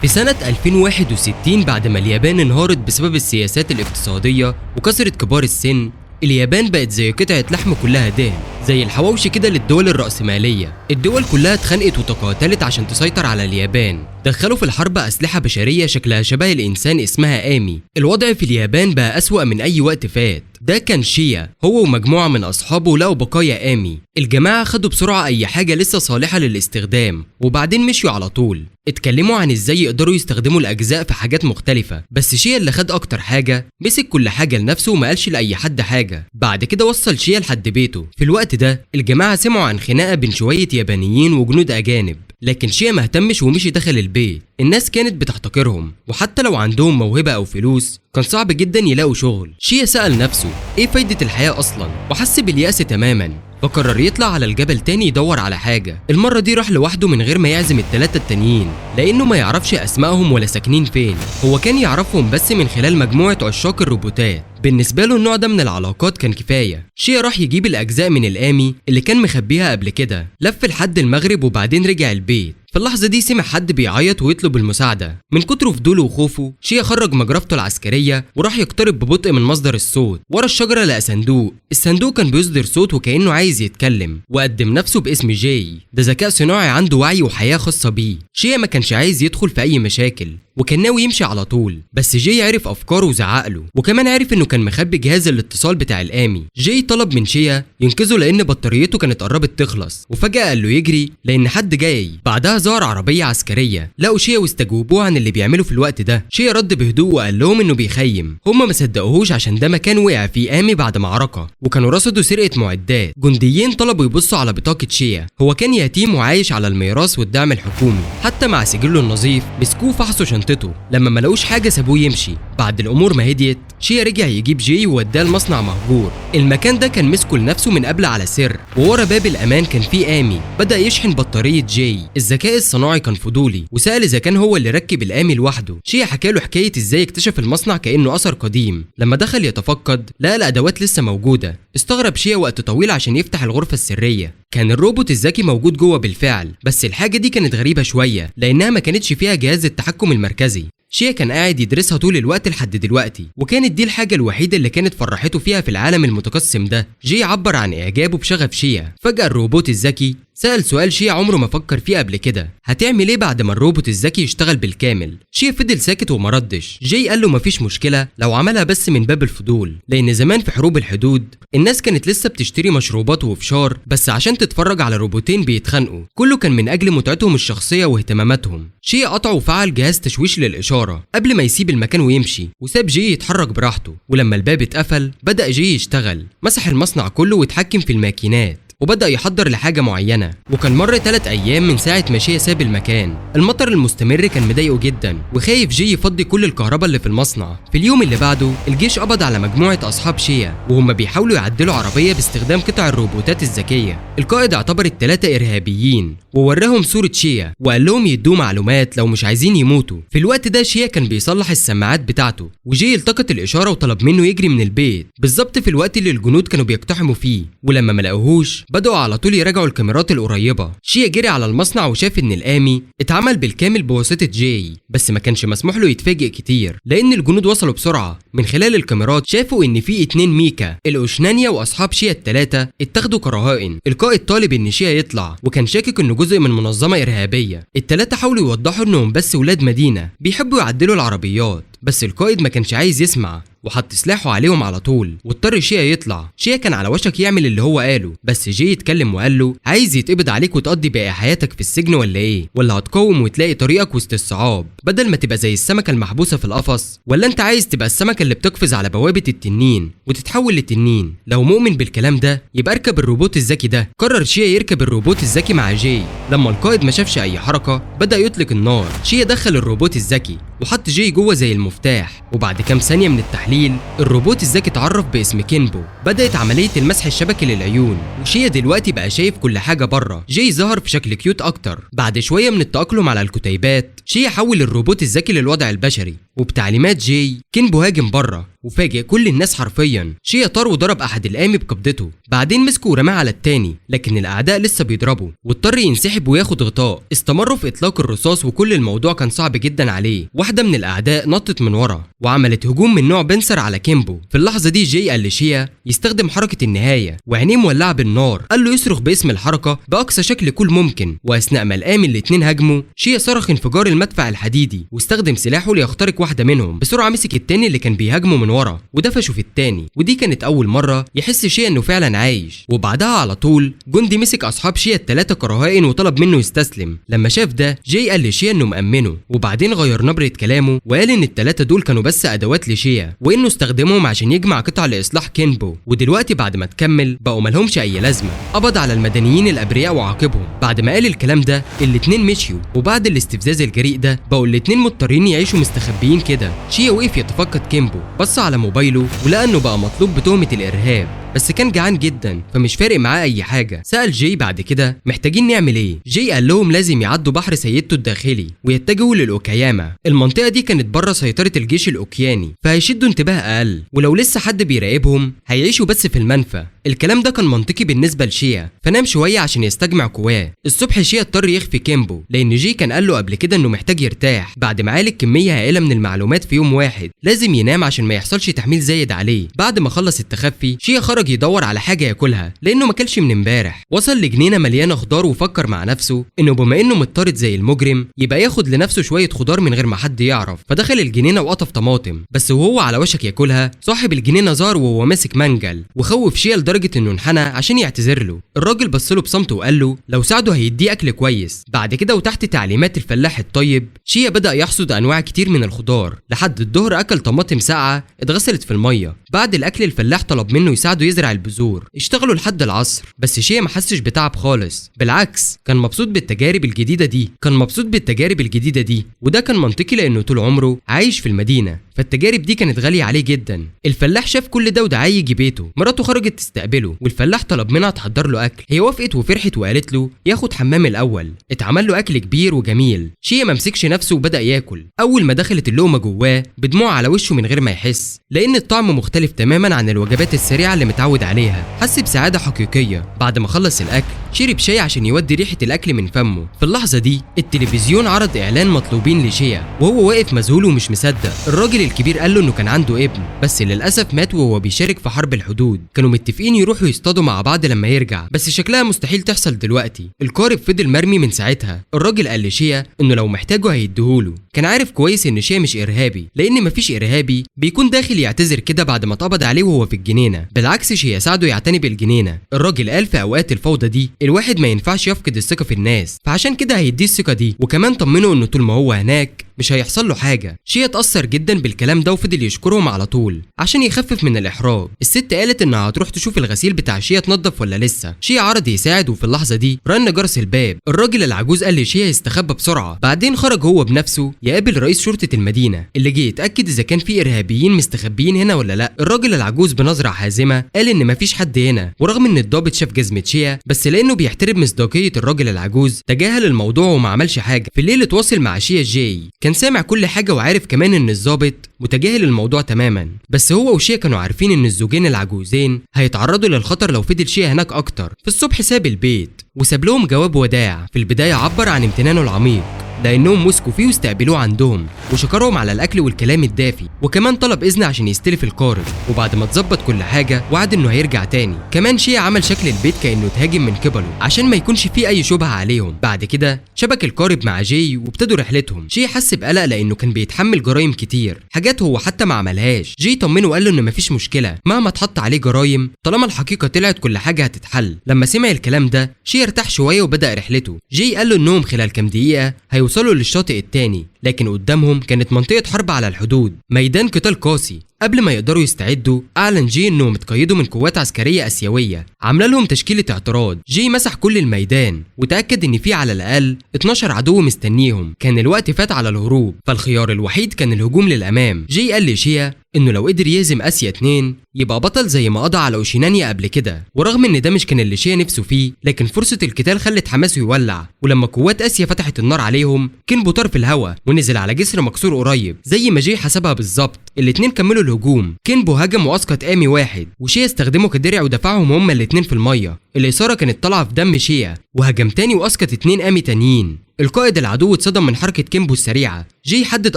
في سنة 2061 بعد ما اليابان انهارت بسبب السياسات الاقتصادية وكثرة كبار السن، اليابان بقت زي قطعة لحم كلها دهن، زي الحواوشي كده للدول الرأسمالية. الدول كلها اتخانقت وتقاتلت عشان تسيطر على اليابان. دخلوا في الحرب أسلحة بشرية شكلها شبه الإنسان اسمها آمي. الوضع في اليابان بقى أسوأ من أي وقت فات. ده كان شيا، هو ومجموعة من أصحابه لقوا بقايا آمي. الجماعة خدوا بسرعة أي حاجة لسه صالحة للاستخدام وبعدين مشيوا على طول. اتكلموا عن ازاي يقدروا يستخدموا الأجزاء في حاجات مختلفة، بس شيا اللي خد أكتر حاجة مسك كل حاجة لنفسه وما قالش لأي حد حاجة. بعد كده وصل شيا لحد بيته. في الوقت ده الجماعة سمعوا عن خناقة بين شوية يابانيين وجنود أجانب، لكن شيا ما اهتمش ومشي دخل البيت. الناس كانت بتحتقرهم، وحتى لو عندهم موهبة أو فلوس كان صعب جدا يلاقوا شغل. شيا سأل نفسه ايه فايدة الحياة أصلا، وحس باليأس تماما، فقرر يطلع على الجبل تاني يدور على حاجة. المرة دي راح لوحده من غير ما يعزم التلاتة التانيين، لأنه ما يعرفش أسمائهم ولا ساكنين فين. هو كان يعرفهم بس من خلال مجموعة عشاق الروبوتات. بالنسبة له النوع ده من العلاقات كان كفاية. شيا راح يجيب الأجزاء من الآمي اللي كان مخبيها قبل كده، لف لحد المغرب وبعدين رجع البيت. في اللحظة دي سمع حد بيعيط ويطلب المساعدة. من كتر فضوله وخوفه شيا خرج مجرفته العسكرية وراح يقترب ببطء من مصدر الصوت. ورا الشجرة لقى صندوق. الصندوق كان بيصدر صوت وكأنه عايز يتكلم، وقدم نفسه باسم جاي. ده ذكاء صناعي عنده وعي وحياة خاصة بيه. شيا ما كانش عايز يدخل في أي مشاكل وكان ناوي يمشي على طول، بس جاي عرف أفكاره وزعقله، وكمان عرف إنه كان مخبي جهاز الاتصال بتاع الآمي. جاي طلب من شيا ينقذه لأن بطاريته كانت قربت تخلص، وفجأة قال له يجري لأن حد جاي. بعدها ظهر عربية عسكرية، لقوا شيا واستجوبوه عن اللي بيعمله في الوقت ده. شيا رد بهدوء وقال لهم إنه بيخيم. هما ما صدقوهوش عشان ده مكان وقع فيه آمي بعد معركة، وكانوا رصدوا سرقة معدات. جنديين طلبوا يبصوا على بطاقة شيا. هو كان يتيم وعايش على الميراث والدعم الحكومي، حتى مع سجله النظيف. مسكوه فحصوا شنطته. لما ما لقوش حاجه سابوه يمشي. بعد الامور ما هديت شيا رجع يجيب جاي ووداه لمصنع مهجور. المكان ده كان مسكه لنفسه من قبل على سر، وورا باب الامان كان فيه آمي. بدا يشحن بطاريه جاي. الذكاء الصناعي كان فضولي وسال اذا كان هو اللي ركب الآمي لوحده. شيا حكى له حكايه ازاي اكتشف المصنع كانه اثر قديم. لما دخل يتفقد لقى الادوات لسه موجوده. استغرب شيا وقت طويل عشان يفتح الغرفه السريه. كان الروبوت الذكي موجود جوه بالفعل، بس الحاجه دي كانت غريبه شويه لانها ما كانتش فيها جهاز التحكم المركزي. شيا كان قاعد يدرسها طول الوقت لحد دلوقتي، وكانت دي الحاجة الوحيدة اللي كانت فرحته فيها في العالم المتقسم ده. جاي عبر عن إعجابه بشغف شيا. فجأة الروبوت الذكي سأل سؤال شيا عمره ما فكر فيه قبل كده: هتعمل ايه بعد ما الروبوت الذكي يشتغل بالكامل؟ شيا فضل ساكت وما ردش. جاي قال له مفيش مشكلة لو عملها بس من باب الفضول، لأن زمان في حروب الحدود الناس كانت لسه بتشتري مشروبات وفشار بس عشان تتفرج على روبوتين بيتخانقوا. كله كان من أجل متعتهم الشخصية واهتماماتهم. شيا قطع وفعل جهاز تشويش للإشارة قبل ما يسيب المكان ويمشي، وساب جاي يتحرك براحته. ولما الباب اتقفل بدأ جاي يشتغل. مسح المصنع كله واتحكم في الماكينات وبدأ يحضر لحاجة معينة. وكان مر 3 أيام من ساعة ما شيا ساب المكان. المطر المستمر كان مضايقه جدا وخايف جاي يفضي كل الكهرباء اللي في المصنع. في اليوم اللي بعده الجيش قبض على مجموعة أصحاب شيا وهم بيحاولوا يعدلوا عربية باستخدام قطع الروبوتات الذكية. القائد اعتبر ال3 إرهابيين ووراهم صورة شيا وقال لهم يدوا معلومات لو مش عايزين يموتوا. في الوقت ده شيا كان بيصلح السماعات بتاعته، وجاي التقط الإشارة وطلب منه يجري من البيت بالظبط في الوقت اللي الجنود كانوا بيقتحموا فيه. ولما ما لقوهوش بدأوا على طول يراجعوا الكاميرات القريبة. شيا جري على المصنع وشاف ان الآمي اتعمل بالكامل بواسطة جاي، بس ما كانش مسموح له يتفاجئ كتير لان الجنود وصلوا بسرعة. من خلال الكاميرات شافوا ان في 2 ميكا الأوشنانيا واصحاب شيا ال3 اتاخدوا كرهائن. القائد طالب ان شيا يطلع وكان شاكك انه جزء من منظمة إرهابية. ال3 حاولوا يوضحوا انهم بس ولاد مدينة بيحبوا يعدلوا العربيات، بس القائد ما كانش عايز يسمع وحط سلاحه عليهم على طول. واضطر شيا يطلع. شيا كان على وشك يعمل اللي هو قاله، بس جاي يتكلم وقال له عايز يتقبض عليك وتقضي باقي حياتك في السجن ولا ايه؟ ولا هتقاوم وتلاقي طريقك وسط الصعاب بدل ما تبقى زي السمكة المحبوسة في القفص؟ ولا انت عايز تبقى السمكة اللي بتقفز على بوابة التنين وتتحول لتنين؟ لو مؤمن بالكلام ده يبقى اركب الروبوت الذكي ده. قرر شيا يركب الروبوت الذكي مع جاي. لما القائد ما شافش اي حركة بدأ يطلق النار. شيا دخل الروبوت الذكي وحط جاي جوه زي المفتاح، وبعد كام ثانية من التحليل الروبوت الذكي اتعرف باسم كينبو. بدأت عملية المسح الشبكي للعيون، وشيا دلوقتي بقى شايف كل حاجة بره. جاي ظهر في شكل كيوت أكتر. بعد شوية من التأقلم على الكتيبات شيا حول الروبوت الذكي للوضع البشري، وبتعليمات جاي كينبو هاجم بره وفاجئ كل الناس حرفيا. شيا طار وضرب احد الامي بقبضته، بعدين مسكه ورماه على التاني، لكن الاعداء لسه بيضربوا واضطر ينسحب وياخد غطاء. استمروا في اطلاق الرصاص وكل الموضوع كان صعب جدا عليه. واحده من الاعداء نطت من ورا وعملت هجوم من نوع بنسر على كينبو. في اللحظه دي جاي قال لشيا يستخدم حركه النهايه وعينيه مولعه بالنار، قال له يصرخ باسم الحركه باقصى شكل كل ممكن. واثناء ما الامي الاتنين هاجموا، شيا صرخ انفجار المدفع الحديدي واستخدم سلاحه ليخترق واحده منهم. بسرعه مسك التاني اللي كان بيهاجمه من ورا ودفشه في التاني، ودي كانت اول مره يحس شيا انه فعلا عايش. وبعدها على طول جندي مسك اصحاب شيا الثلاثه كرهائن وطلب منه يستسلم. لما شاف ده جاي قال لشيا انه مأمنه، وبعدين غير نبره كلامه وقال ان الثلاثه دول كانوا بس ادوات لشيا، وانه استخدمهم عشان يجمع قطع لاصلاح كينبو، ودلوقتي بعد ما تكمل بقوا مالهمش اي لازمه. قبض على المدنيين الابرياء وعاقبهم. بعد ما قال الكلام ده الاتنين مشيوا، وبعد الاستفزاز الجريء ده بقوا الاتنين مضطرين يعيشوا مستخبيين كده. شيا وقف يتفقد كينبو، بص على موبايله ولقى انه بقى مطلوب بتهمه الارهاب، بس كان جعان جدا فمش فارق معاه اي حاجه. سأل جاي بعد كده محتاجين نعمل ايه؟ جاي قال لهم لازم يعدوا بحر سيدته الداخلي ويتجهوا للأوكياما. المنطقه دي كانت بره سيطره الجيش الاوكياني، فهيشدوا انتباه اقل، ولو لسه حد بيراقبهم هيعيشوا بس في المنفى. الكلام ده كان منطقي بالنسبه لشيا، فنام شويه عشان يستجمع قواه. الصبح شيا اضطر يخفي كينبو لان جاي كان قال له قبل كده انه محتاج يرتاح بعد ما عالج كميه هائله من المعلومات في يوم واحد. لازم ينام عشان ما يحصلش تحميل زايد عليه. بعد ما خلص التخفي شيا خرج يدور على حاجه ياكلها لانه ما كلش من امبارح. وصل لجنينه مليانه خضار وفكر مع نفسه انه بما انه مضطرد زي المجرم يبقى ياخد لنفسه شويه خضار من غير ما حد يعرف. فدخل الجنينه وقطف طماطم، بس وهو على وشك ياكلها صاحب الجنينه ظهر وهو ماسك منجل وخوف شيا لدرجه انه انحنى عشان يعتذر له. الراجل بص له بصمت وقال له لو ساعده هيديه اكل كويس. بعد كده وتحت تعليمات الفلاح الطيب شيا بدا يحصد انواع كتير من الخضار. لحد الظهر اكل طماطم ساقعه اتغسلت في الميه. بعد الاكل الفلاح طلب منه يساعده يزرع البذور. اشتغلوا لحد العصر، بس شيا ما حسش بتعب خالص، بالعكس كان مبسوط بالتجارب الجديده دي. وده كان منطقي لانه طول عمره عايش في المدينه، فالتجارب دي كانت غاليه عليه جدا. الفلاح شاف كل ده ودعاه يجي بيته. مراته خرجت تستقبله والفلاح طلب منها تحضر له اكل. هي وافقت وفرحت وقالت له ياخد حمام الاول. اتعمل له اكل كبير وجميل. شيا ما مسكش نفسه وبدا ياكل. اول ما دخلت اللقمه جواه بدموع على وشه من غير ما يحس، لان الطعم مختلف تماما عن الوجبات السريعه اللي متعود عليها. حس بسعاده حقيقيه. بعد ما خلص الاكل شرب شاي عشان يودي ريحه الاكل من فمه. في اللحظه دي التلفزيون عرض اعلان مطلوبين لشيا وهو واقف مذهول ومش مصدق. الراجل الكبير قال له انه كان عنده ابن بس للاسف مات وهو بيشارك في حرب الحدود. كانوا متفقين يروحوا يصطادوا مع بعض لما يرجع، بس شكلها مستحيل تحصل دلوقتي. القارب فضل مرمي من ساعتها. الراجل قال لشيا انه لو محتاجه هيديهوله. كان عارف كويس ان شيا مش ارهابي، لان مفيش ارهابي بيكون داخل يعتذر كده بعد ما اتقبض عليه وهو في الجنينه. بالعكس شيا ساعده يعتني بالجنينه. الراجل قال في اوقات الفوضى دي الواحد ما ينفعش يفقد الثقه في الناس، فعشان كده هيديه الثقه دي، وكمان طمنه انه طول ما هو هناك مش هيحصل له حاجه. شيا اتأثر جدا بالكلام ده وفضل يشكرهم على طول عشان يخفف من الاحراج. الست قالت انها هتروح تشوف الغسيل بتاع شيا اتنضف ولا لسه. شيا عرض يساعد وفي اللحظه دي رن جرس الباب. الراجل العجوز قال لشيا يستخبى بسرعه. بعدين خرج هو بنفسه يقابل رئيس شرطه المدينه اللي جه يتاكد اذا كان في ارهابيين مستخبيين هنا ولا لا. الراجل العجوز بنظره حازمه قال ان مفيش حد هنا، ورغم ان الضابط شاف جزمه شيا بس لانه بيحترم مصداقيه الراجل العجوز تجاهل الموضوع وما عملش حاجه. في الليل اتواصل مع شيا جاي، كان سامع كل حاجه وعارف كمان ان الضابط متجاهل الموضوع تماما. بس هو وشيا كانوا عارفين ان الزوجين العجوزين هيتعرضوا للخطر لو فضل شيا هناك اكتر. في الصبح ساب البيت وساب لهم جواب وداع. في البدايه عبر عن امتنانه العميق لانهم مسكوا فيه واستقبلوه عندهم وشكرهم على الاكل والكلام الدافي، وكمان طلب اذن عشان يستلف القارب. وبعد ما تظبط كل حاجه وعد انه هيرجع تاني. كمان شيا عمل شكل البيت كانه اتهاجم من قبله عشان ما يكونش فيه اي شبهه عليهم. بعد كده شبك القارب مع جاي وابتدوا رحلتهم. شيا حس بقلق لانه كان بيتحمل جرايم كتير، حاجات هو حتى ما عملهاش. جاي طمنه وقال له ان مفيش مشكله مهما اتحط عليه جرايم، طالما الحقيقه طلعت كل حاجه هتتحل. لما سمع الكلام ده شيا ارتاح شويه وبدا رحلته. جاي قال له انهم خلال كام دقيقه هيوصلوا للشاطئ التاني، لكن قدامهم كانت منطقه حرب على الحدود، ميدان قتال قاسي. قبل ما يقدروا يستعدوا اعلن جي انهم اتقيدوا من قوات عسكريه اسيويه عامله لهم تشكيله اعتراض. جي مسح كل الميدان وتاكد ان في على الاقل 12 عدو مستنيهم. كان الوقت فات على الهروب، فالخيار الوحيد كان الهجوم للامام. جي قال لشيا انه لو قدر يهزم اسيا 2 يبقى بطل زي ما قضى على اوشينانيا قبل كده. ورغم ان ده مش كان اللي شيا نفسه فيه، لكن فرصة القتال خلت حماسه يولع. ولما قوات اسيا فتحت النار عليهم كينبو طار في الهوا ونزل على جسر مكسور قريب زي ما جي حسبها بالظبط. الاتنين كملوا الهجوم. كينبو هجم واسقط امي واحد، وشيا استخدمه كدرع ودفعهم هما الاتنين في الميه. الاثاره كانت طالعه في دم شيا، وهجم تاني واسقط 2 امي تانيين. القائد العدو اتصدم من حركه كينبو السريعه. جي حدد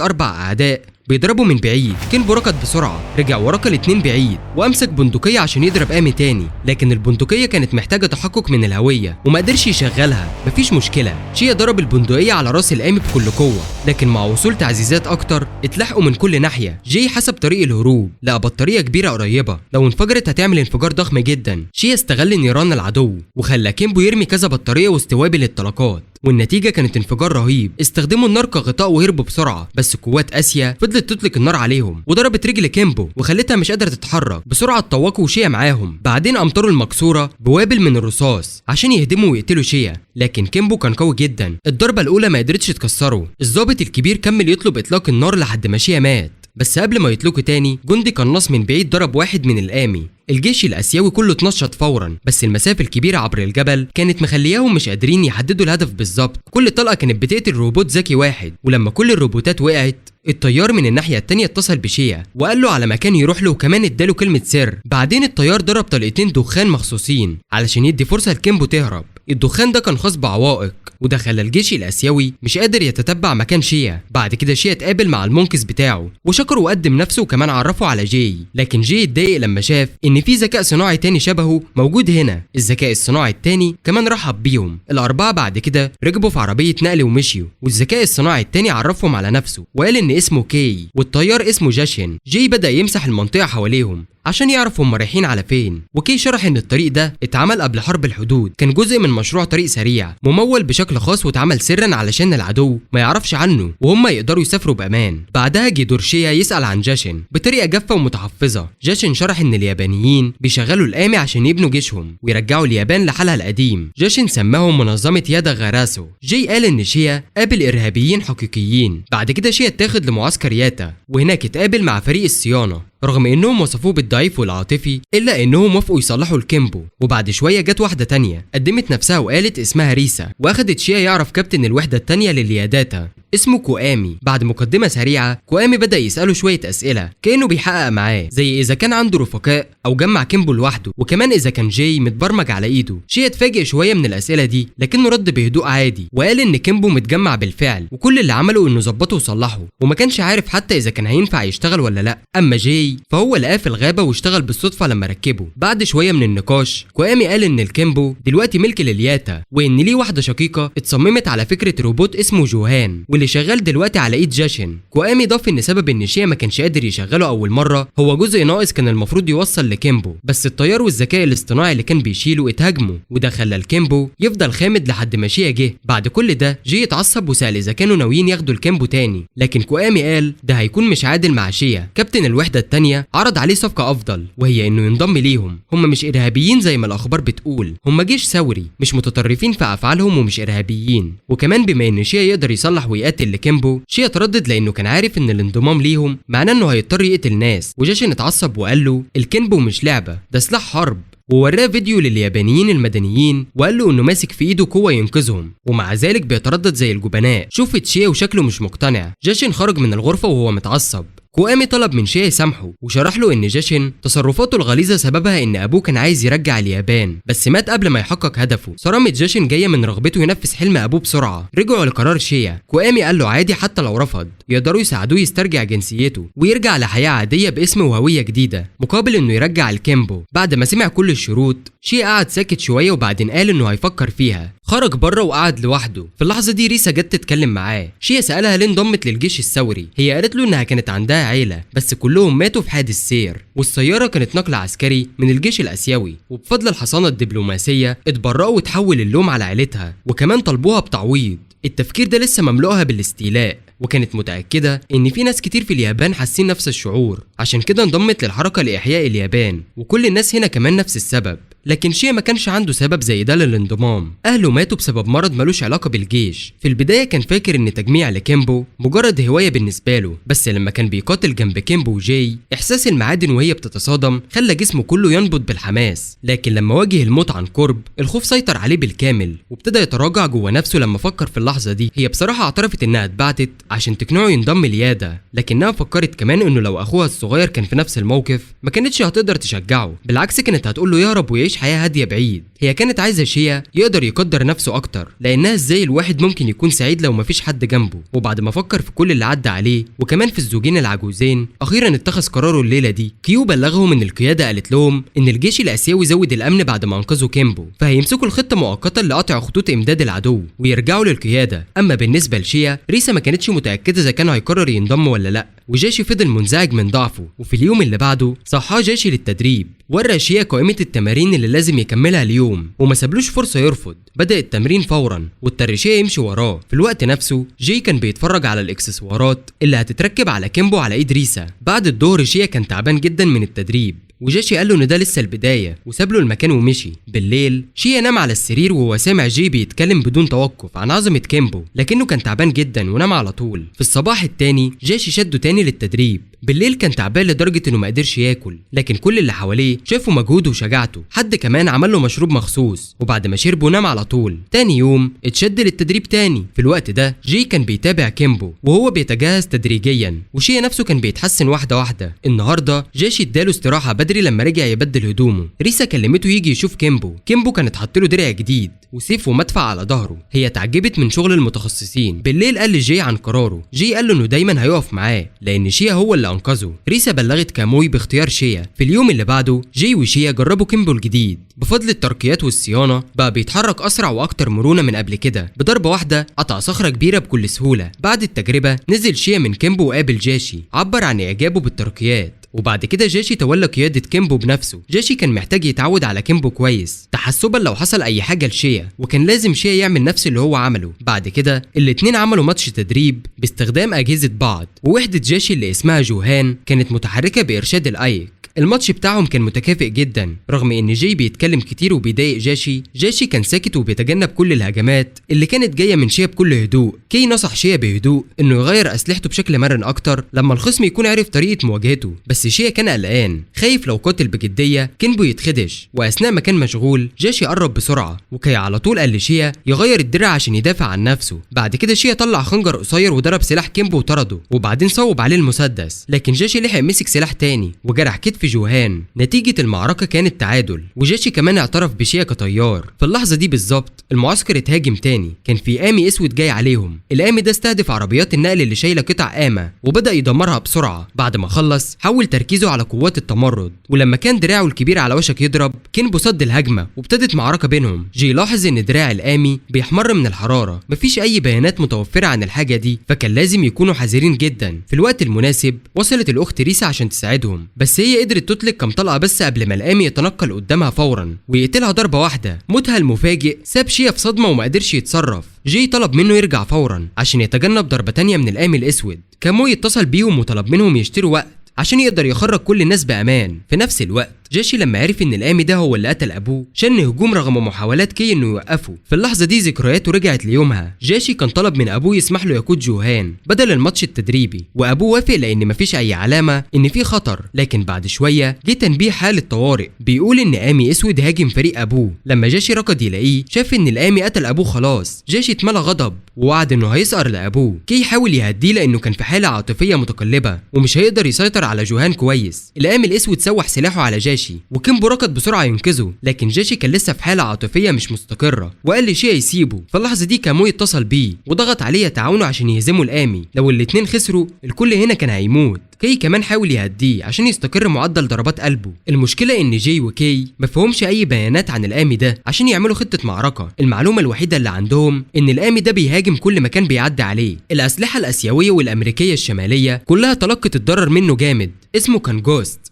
4 اعداء بيضربوا من بعيد. كينبو ركض بسرعه، رجع وركل الاتنين بعيد وامسك بندقيه عشان يضرب امي تاني، لكن البندقيه كانت محتاجه تحقق من الهويه وما قدرش يشغلها. مفيش مشكله، شيا ضرب البندقيه على راس الامي بكل قوه، لكن مع وصول تعزيزات اكتر اتلحقوا من كل ناحيه. جي حسب طريق الهروب، لقى بطاريه كبيره قريبه لو انفجرت هتعمل انفجار ضخم جدا. شيا استغل نيران العدو وخلى كينبو يرمي كذا بطاريه واستوابي للطلقات، والنتيجه كانت انفجار رهيب. استخدموا النار كغطاء وهربوا بسرعه، بس قوات اسيا فضلت تطلق النار عليهم وضربت رجل كينبو وخلتها مش قادره تتحرك. بسرعه اتطوقوا شيا معاهم، بعدين امطروا المكسوره بوابل من الرصاص عشان يهدموا ويقتلوا شيا، لكن كينبو كان قوي جدا. الضربه الاولى ما قدرتش تكسره. الضابط الكبير كمل يطلب اطلاق النار لحد ما شيا مات، بس قبل ما يطلقوا تاني جندي قناص من بعيد ضرب واحد من الامي. الجيش الاسيوي كله اتنشط فورا، بس المسافه الكبيره عبر الجبل كانت مخلياهم مش قادرين يحددوا الهدف بالظبط. كل طلقه كانت بتقتل روبوت ذكي واحد، ولما كل الروبوتات وقعت الطيار من الناحيه التانيه اتصل بشيا وقال له على مكان يروح له، وكمان اداله كلمه سر. بعدين الطيار ضرب طلقتين دخان مخصوصين علشان يدي فرصه لكينبو تهرب. الدخان ده كان خاص بعوائق، وده خلى الجيش الاسيوي مش قادر يتتبع مكان شيا. بعد كده شيا اتقابل مع المنقذ بتاعه وشكره وقدم نفسه وكمان عرفه على جي، لكن جي اتضايق لما شاف ان في ذكاء صناعي تاني شبهه موجود هنا. الذكاء الصناعي التاني كمان رحب بيهم. الاربعه بعد كده ركبوا في عربيه نقل ومشيوا، والذكاء الصناعي التاني عرفهم على نفسه وقال ان اسمه كي والطيار اسمه جاشن. جي بدأ يمسح المنطقه حواليهم عشان يعرفوا هم رايحين على فين، وكي شرح ان الطريق ده اتعمل قبل حرب الحدود، كان جزء من مشروع طريق سريع ممول بشكل خاص واتعمل سرا علشان العدو ما يعرفش عنه وهم يقدروا يسافروا بامان. بعدها جه دور شيا يسال عن جاشن بطريقه جافه ومتحفظه. جاشن شرح ان اليابانيين بيشغلوا الامي عشان يبنوا جيشهم ويرجعوا اليابان لحالها القديم. جاشن سماهم منظمه يادا غاراسو. جي قال ان شيا قابل ارهابيين حقيقيين. بعد كده شيا اتاخد لمعسكر ياتا، وهناك اتقابل مع فريق الصيانه. رغم انهم وصفوه بالضعيف والعاطفي الا انهم وافقوا يصلحوا الكيمبو. وبعد شويه جت واحده تانيه قدمت نفسها وقالت اسمها ريسا، واخدت شيا يعرف كابتن الوحده التانيه للياداتا اسمه كوامي. بعد مقدمه سريعه كوامي بدا يساله شويه اسئله كانه بيحقق معاه، زي اذا كان عنده رفقاء او جمع كيمبو لوحده، وكمان اذا كان جاي متبرمج على ايده. شيا اتفاجئ شويه من الاسئله دي لكنه رد بهدوء عادي وقال ان كيمبو متجمع بالفعل، وكل اللي عمله انه ظبطه وصلحه، وما كانش عارف حتى اذا كان هينفع يشتغل ولا لا. اما جاي فهو لقاه في الغابه واشتغل بالصدفه لما ركبه. بعد شويه من النقاش كوامي قال ان الكيمبو دلوقتي ملك للياتا، وان ليه واحده شقيقه اتصممت على فكره روبوت اسمه جوهان واللي شغال دلوقتي على ايد جاشن. كوامي ضاف ان سبب ان شيا ما كانش قادر يشغله اول مره هو جزء ناقص كان المفروض يوصل لكيمبو، بس الطيار والذكاء الاصطناعي اللي كان بيشيله اتهاجموا، وده خلى الكيمبو يفضل خامد لحد ما شيا جه. بعد كل ده جي اتعصب وسال اذا كانوا ناويين ياخدوا الكيمبو تاني، لكن كوامي قال ده هيكون مش عادل مع شيا. كابتن الوحده التانيه عرض عليه صفقه افضل، وهي انه ينضم ليهم. هم مش ارهابيين زي ما الاخبار بتقول، هم جيش ثوري مش متطرفين في افعالهم ومش ارهابيين. وكمان بما ان شيا يقدر يصلح ويقاتل لكيمبو، شيا تردد لانه كان عارف ان الانضمام ليهم معناه انه هيضطر يقتل ناس. وجاشن اتعصب وقال له الكيمبو مش لعبه، ده سلاح حرب، ووراه فيديو لليابانيين المدنيين وقال له انه ماسك في ايده قوه ينقذهم، ومع ذلك بيتردد زي الجبناء. شوفت شيا وشكله مش مقتنع. جاشن خرج من الغرفه وهو متعصب. كوامي طلب من شيا يسامحه وشرح له ان جاشن تصرفاته الغليظه سببها ان ابوه كان عايز يرجع اليابان بس مات قبل ما يحقق هدفه. صرامه جاشن جايه من رغبته ينفذ حلم ابوه بسرعه. رجعوا لقرار شيا. كوامي قال له عادي حتى لو رفض يقدروا يساعدوه يسترجع جنسيته ويرجع لحياه عاديه باسم وهويه جديده مقابل انه يرجع الكيمبو. بعد ما سمع كل الشروط شيا قعد ساكت شويه وبعدين قال انه هيفكر فيها. خرج بره وقعد لوحده. في اللحظه دي ريسا جت تتكلم معاه. شيا سالها ليه انضمت للجيش الثوري. هي قالت له انها كانت عندها عيله بس كلهم ماتوا في حادث سير، والسياره كانت نقل عسكري من الجيش الاسيوي، وبفضل الحصانه الدبلوماسيه اتبرأوا وتحول اللوم على عيلتها وكمان طلبوها بتعويض. التفكير ده لسه مملوءها بالاستيلاء. وكانت متأكدة إن في ناس كتير في اليابان حاسين نفس الشعور، عشان كده انضمت للحركة لإحياء اليابان، وكل الناس هنا كمان نفس السبب. لكن شيا ما كانش عنده سبب زي ده للانضمام. اهله ماتوا بسبب مرض ملوش علاقه بالجيش. في البدايه كان فاكر ان تجميع لكيمبو مجرد هوايه بالنسبه له، بس لما كان بيقاتل جنب كيمبو وجاي احساس المعادن وهي بتتصادم خلى جسمه كله ينبض بالحماس. لكن لما واجه الموت عن قرب الخوف سيطر عليه بالكامل، وابتدى يتراجع جوه نفسه لما فكر في اللحظه دي. هي بصراحه اعترفت انها اتبعتت عشان تقنعه ينضم ليادا، لكنها فكرت كمان انه لو اخوها الصغير كان في نفس الموقف ما كانتش هتقدر تشجعه، بالعكس كانت هتقول له يهرب ويعيش حياه هاديه بعيد. هي كانت عايزه شيا يقدر يقدر نفسه اكتر، لانها ازاي الواحد ممكن يكون سعيد لو مفيش حد جنبه. وبعد ما فكر في كل اللي عدى عليه وكمان في الزوجين العجوزين، اخيرا اتخذ قراره الليله دي. كيو بلغهم ان القياده قالت لهم ان الجيش الاسيوي زود الامن بعد ما انقذوا كيمبو، فهيمسكوا الخطه مؤقتا لقطع خطوط امداد العدو ويرجعوا للقياده. اما بالنسبه لشيا، ريسا ما كانتش متاكده اذا كان هيقرر ينضم ولا لا، وجاشي فضل منزعج من ضعفه. وفي اليوم اللي بعده صحاه جاشي للتدريب، ورى شيا قائمة التمارين اللي لازم يكملها اليوم وما سابلوش فرصة يرفض. بدأ التمرين فورا واضطر شيا يمشي وراه. في الوقت نفسه جاي كان بيتفرج على الاكسسوارات اللي هتتركب على كيمبو على ايد ريسا. بعد الظهر شيا كان تعبان جدا من التدريب، وجاشي قال له ان ده لسه البدايه وساب له المكان ومشي. بالليل شيا نام على السرير وهو سامع جي بيتكلم بدون توقف عن عظمه كيمبو، لكنه كان تعبان جدا ونام على طول. في الصباح التاني جاشي شده تاني للتدريب. بالليل كان تعبان لدرجه انه ما قدرش ياكل، لكن كل اللي حواليه شافوا مجهوده وشجاعته. حد كمان عمل له مشروب مخصوص، وبعد ما شربه نام على طول. تاني يوم اتشد للتدريب تاني. في الوقت ده جي كان بيتابع كيمبو وهو بيتجهز تدريجيا، وشيا نفسه كان بيتحسن واحده واحده. النهارده جاشي اداله استراحه بدري لما رجع يبدل هدومه. ريسا كلمته يجي يشوف كيمبو. كيمبو كانت حاطه له درع جديد وسيف ومدفع على ظهره. هي اتعجبت من شغل المتخصصين. بالليل قال لجي عن قراره. جي قال له انه دايما هيقف معاه لان شيا هو اللي انقذه. ريسا بلغت كاموي باختيار شيا. في اليوم اللي بعده جي وشيا جربوا كيمبو الجديد. بفضل الترقيات والصيانه بقى بيتحرك اسرع واكتر مرونه من قبل كده. بضربه واحده قطع صخره كبيره بكل سهوله. بعد التجربه نزل شيا من كيمبو وقابل جاشي، عبر عن اعجابه بالترقيات. وبعد كده جاشي تولى قيادة كيمبو بنفسه. جاشي كان محتاج يتعود على كيمبو كويس تحسبا لو حصل اي حاجة لشيا، وكان لازم شيا يعمل نفس اللي هو عمله. بعد كده الاتنين عملوا ماتش تدريب باستخدام اجهزة بعض، ووحدة جاشي اللي اسمها جوهان كانت متحركة بارشاد الايك. الماتش بتاعهم كان متكافئ جدا، رغم ان جي بيتكلم كتير وبيضايق جاشي. جاشي كان ساكت وبيتجنب كل الهجمات اللي كانت جايه من شيا بكل هدوء. كي نصح شيا بهدوء انه يغير اسلحته بشكل مرن اكتر لما الخصم يكون عارف طريقه مواجهته، بس شيا كان قلقان خايف لو قاتل بجديه كيمبو يتخدش. واثناء ما كان مشغول جاشي قرب بسرعه، وكي على طول قال لشيا يغير الدرع عشان يدافع عن نفسه. بعد كده شيا طلع خنجر قصير وضرب سلاح كيمبو وطرده، وبعدين صوب عليه المسدس، لكن جاشي لحق مسك سلاح تاني وجرح كتف جوهان. نتيجة المعركة كانت تعادل، وجاشي كمان اعترف بشيا كطيار. في اللحظة دي بالظبط المعسكر اتهاجم تاني. كان في آمي اسود جاي عليهم. الآمي ده استهدف عربيات النقل اللي شايلة قطع قامة وبدأ يدمرها بسرعة. بعد ما خلص حول تركيزه على قوات التمرد، ولما كان دراعه الكبير على وشك يضرب كيمبو صد الهجمة وابتدت معركة بينهم. جي لاحظ ان دراع الآمي بيحمر من الحرارة. مفيش اي بيانات متوفرة عن الحاجة دي، فكان لازم يكونوا حذرين جدا. في الوقت المناسب وصلت الاخت ريسا عشان تساعدهم، بس هي قدرت تطلق كم طلقة بس قبل ما الآمي يتنقل قدامها فورا ويقتلها ضربة واحدة. موتها المفاجئ ساب شيا في صدمة وما قدرش يتصرف. جي طلب منه يرجع فورا عشان يتجنب ضربة تانية من الآمي الاسود. كاموي اتصل بيهم وطلب منهم يشتروا وقت عشان يقدر يخرج كل الناس بأمان. في نفس الوقت جاشي لما عرف ان الآمي ده هو اللي قتل ابوه شن هجوم رغم محاولات كي انه يوقفه. في اللحظه دي ذكرياته رجعت ليومها. جاشي كان طلب من ابوه يسمح له يقود جوهان بدل الماتش التدريبي، وابوه وافق لان مفيش اي علامه ان في خطر. لكن بعد شويه جه تنبيه حاله طوارئ بيقول ان آمي اسود هاجم فريق ابوه. لما جاشي ركض يلاقيه شاف ان الآمي قتل ابوه خلاص. جاشي اتملى غضب ووعد انه هيسقر لابوه. كي حاول يهديه لانه كان في حاله عاطفيه متقلبه ومش هيقدر يسيطر على جوهان كويس. الآمي الاسود سوح سلاحه على جاشي وكيمبو ركض بسرعه ينقذه، لكن جاشي كان لسه في حاله عاطفيه مش مستقره وقال لشيا يسيبه. في اللحظه دي كاموي اتصل بيه وضغط عليه يتعاونوا عشان يهزموا الآمي. لو الاتنين خسروا الكل هنا كان هيموت. كي كمان حاول يهديه عشان يستقر معدل ضربات قلبه. المشكله ان جي وكي مفهومش اي بيانات عن الآمي ده عشان يعملوا خطه معركه. المعلومه الوحيده اللي عندهم ان الآمي ده بيهاجم كل مكان بيعدي عليه. الاسلحه الاسيويه والامريكيه الشماليه كلها تلقت الضرر منه جامد، اسمه كان